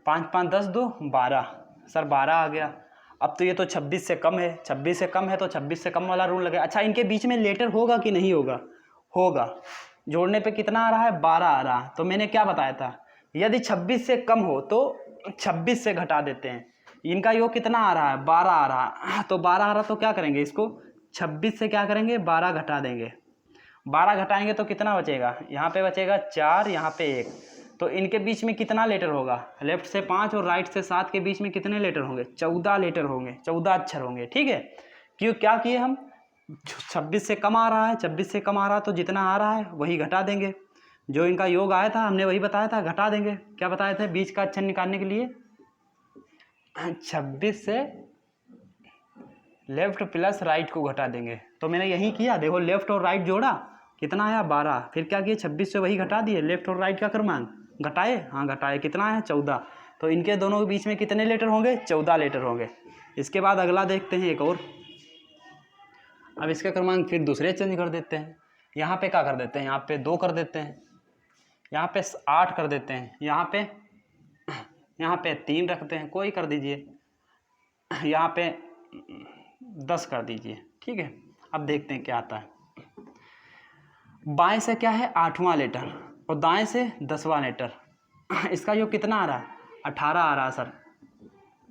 5, 5, 10, 2, 12। सर 12 आ गया। अब तो ये तो 26 से कम है, 26 से कम है तो 26 से कम वाला रूल लगेगा। अच्छा, इनके बीच में लेटर होगा कि नहीं होगा? होगा। जोड़ने पे कितना आ रहा है? 12 आ रहा है। तो मैंने क्या बताया था, यदि 26 से कम हो तो 26 से घटा देते हैं। इनका योग कितना आ रहा है? 12 आ रहा है। तो 12 आ रहा तो क्या करेंगे, इसको 26 से क्या करेंगे? 12 घटा देंगे। 12 घटाएंगे तो कितना बचेगा? यहाँ पे बचेगा 4, यहाँ पे 1। तो इनके बीच में कितना लेटर होगा? लेफ्ट से 5 और राइट से 7 के बीच में कितने लेटर होंगे? 14 लेटर होंगे, 14 अक्षर होंगे। ठीक है। क्यों? क्या किए हम? 26 से कम आ रहा है, 26 से कम आ रहा है तो जितना आ रहा है वही घटा देंगे। जो इनका योग आया था हमने वही बताया था, घटा देंगे। क्या बताए थे? बीच का अक्षर निकालने के लिए 26 से लेफ्ट प्लस राइट को घटा देंगे। तो मैंने यही किया। देखो लेफ्ट और राइट जोड़ा, कितना आया? 12। फिर क्या किए? 26 से वही घटा दिए। लेफ्ट और राइट का क्रमांक घटाए। हाँ घटाए। कितना आया? 14। तो इनके दोनों के बीच में कितने लेटर होंगे? 14 लेटर होंगे। इसके बाद अगला देखते हैं एक और। अब इसका क्रमांक फिर दूसरे चेंज कर देते हैं। यहाँ पे क्या कर देते हैं? यहाँ पे 2 कर देते हैं। यहाँ पे 8 कर देते हैं। यहाँ पे 3 रखते हैं, कोई कर दीजिए। यहाँ पे 10 कर दीजिए। ठीक है। अब देखते हैं क्या आता है। बाएं से क्या है? 8वां लेटर और दाएं से 10वां लेटर। इसका योग कितना आ रहा है? 18 आ रहा है सर।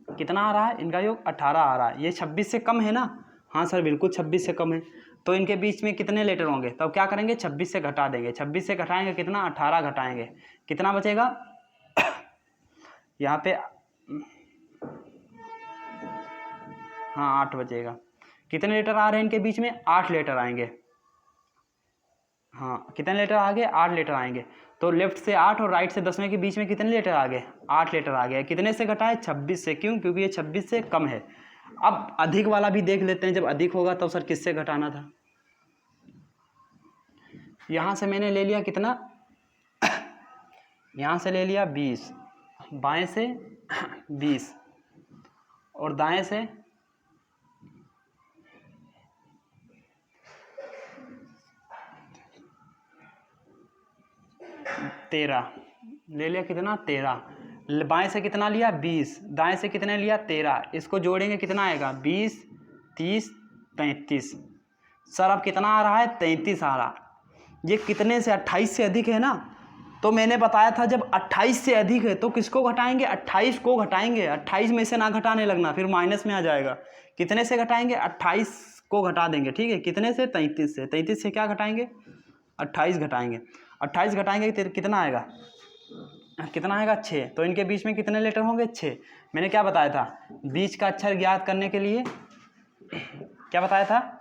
कितना आ रहा है? इनका योग 18 आ रहा है। ये 26 से कम है ना? हाँ सर बिल्कुल 26 से कम है। तो इनके बीच में कितने लेटर होंगे? तब क्या करेंगे? 26 से घटा देंगे। 26 से घटाएंगे कितना? 18 घटाएंगे, कितना बचेगा? यहाँ पे हाँ 8 बचेगा। कितने लेटर आ रहे हैं इनके बीच में? 8 लेटर आएंगे। हाँ कितने लेटर आ गए? 8 लेटर आएंगे। तो लेफ्ट से 8 और राइट से 10वें के बीच में कितने लेटर आ गए? 8 लेटर आ गए। कितने से घटाए? 26 से। क्यों? क्योंकि ये 26 से कम है। अब अधिक वाला भी देख लेते हैं। जब अधिक होगा तो सर किससे घटाना था? यहाँ से मैंने ले लिया कितना? यहाँ से ले लिया 20, बाएं से 20 और दाएं से 13 ले लिया। कितना? 13। बाएं से कितना लिया? 20। दाएं से कितने लिया? 13। इसको जोड़ेंगे कितना आएगा? 20, 30, 35। सर अब कितना आ रहा है? 33 आ रहा। ये कितने से? 28 से अधिक है ना? तो मैंने बताया था जब 28 से अधिक है तो किसको घटाएंगे? 28 को घटाएंगे। 28 में से ना घटाने लगना, फिर माइनस में आ जाएगा। कितने से घटाएंगे? 28 को घटा देंगे। ठीक है। कितने से? 33 से। 33 से क्या घटाएंगे? 28 घटाएंगे। 28 घटाएंगे कितना आएगा? कितना आएगा? 6। तो इनके बीच में कितने लेटर होंगे? 6। मैंने क्या बताया था? बीच का अक्षर ज्ञात करने के लिए क्या बताया था?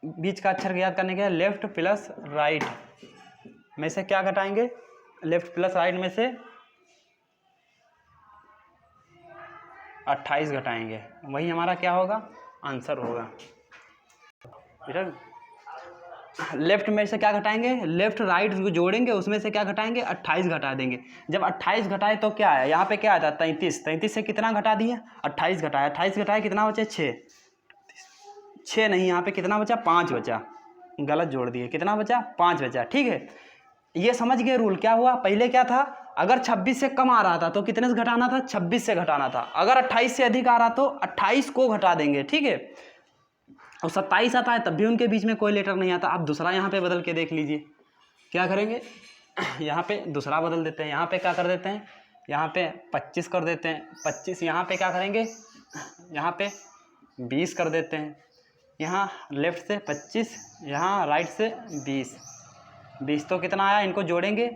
बीच का अक्षर ज्ञात करने के लिए लेफ्ट प्लस राइट में से क्या घटाएंगे? लेफ्ट प्लस राइट में से 28 घटाएंगे। वही हमारा क्या होगा? आंसर होगा। लेफ्ट में से क्या घटाएंगे? लेफ्ट राइट जोड़ेंगे, उसमें से क्या घटाएंगे? 28 घटा देंगे। जब 28 घटाए तो क्या आया? यहाँ पे क्या आया था? 33। 33 से कितना घटा दिए? 28 घटाया। 28 घटाए कितना बचे? 6। 6 नहीं, यहाँ पे कितना बचा? 5 बचा। गलत जोड़ दिए। कितना बचा? 5 बचा। ठीक है। ये समझ गए रूल क्या हुआ? पहले क्या था? अगर 26 से कम आ रहा था तो कितने से घटाना था? 26 से घटाना था। अगर 28 से अधिक आ रहा तो 28 को घटा देंगे। ठीक है। और 27 आता है तब भी उनके बीच में कोई लेटर नहीं आता। आप दूसरा यहाँ पे बदल के देख लीजिए। क्या करेंगे? यहाँ पे दूसरा बदल देते हैं। यहाँ पे क्या कर देते हैं? यहाँ पे 25 कर देते हैं। 25 यहाँ पे क्या करेंगे? यहाँ पे 20 कर देते हैं। यहाँ लेफ़्ट से 25, यहाँ राइट से 20। 20 तो कितना आया, इनको जोड़ेंगे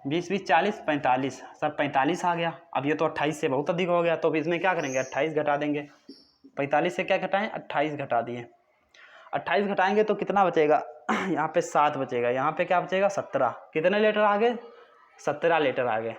20 20 40 45, सर 45 आ गया। अब ये तो 28 से बहुत अधिक हो गया, तो अब इसमें क्या करेंगे, 28 घटा देंगे। 45 से क्या घटाएं, 28 घटा दिए। 28 घटाएंगे तो कितना बचेगा, यहाँ पे 7 बचेगा, यहाँ पे क्या बचेगा 17। कितने लीटर आ गए, 17 लीटर आ गए।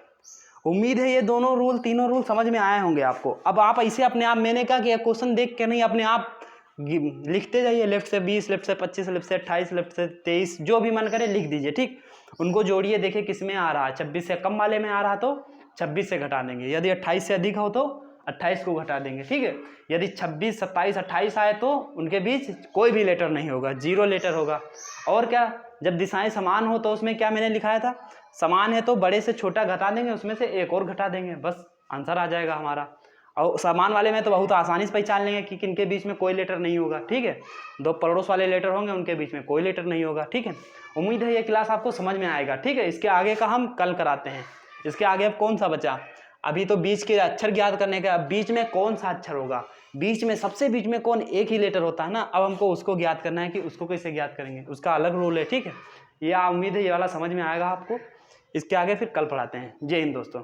उम्मीद है ये दोनों रूल, तीनों रूल समझ में आए होंगे आपको। अब आप ऐसे अपने आप, मैंने कहा कि क्वेश्चन देख के नहीं, अपने आप लिखते जाइए। लेफ्ट से 20, लेफ्ट से 25, लेफ्ट से 28, लेफ्ट से 23, जो भी मन करे लिख दीजिए, ठीक। उनको जोड़िए, देखिए किस में आ रहा है। 26 से कम वाले में आ रहा तो 26 से घटा देंगे, यदि 28 से अधिक हो तो 28 को घटा देंगे, ठीक है। यदि 26, 27, 28 आए तो उनके बीच कोई भी लेटर नहीं होगा, 0 लेटर होगा। और क्या, जब दिशाएं समान हो तो उसमें क्या मैंने लिखाया था, समान है तो बड़े से छोटा घटा देंगे, उसमें से एक और घटा देंगे, बस आंसर आ जाएगा हमारा। और समान वाले में तो बहुत आसानी से पहचान लेंगे कि किनके बीच में कोई लेटर नहीं होगा, ठीक है। 2 पड़ोस वाले लेटर होंगे, उनके बीच में कोई लेटर नहीं होगा, ठीक है। उम्मीद है ये क्लास आपको समझ में आएगा, ठीक है। इसके आगे का हम कल कराते हैं। इसके आगे अब कौन सा बचा, अभी तो बीच के अक्षर ज्ञात करने का, बीच में कौन सा अक्षर होगा, बीच में सबसे बीच में कौन, एक ही लेटर होता है ना। अब हमको उसको ज्ञात करना है कि उसको कैसे ज्ञात करेंगे, उसका अलग रूल है, ठीक है। ये उम्मीद है ये वाला समझ में आएगा आपको। इसके आगे फिर कल पढ़ाते हैं। जय हिंद दोस्तों।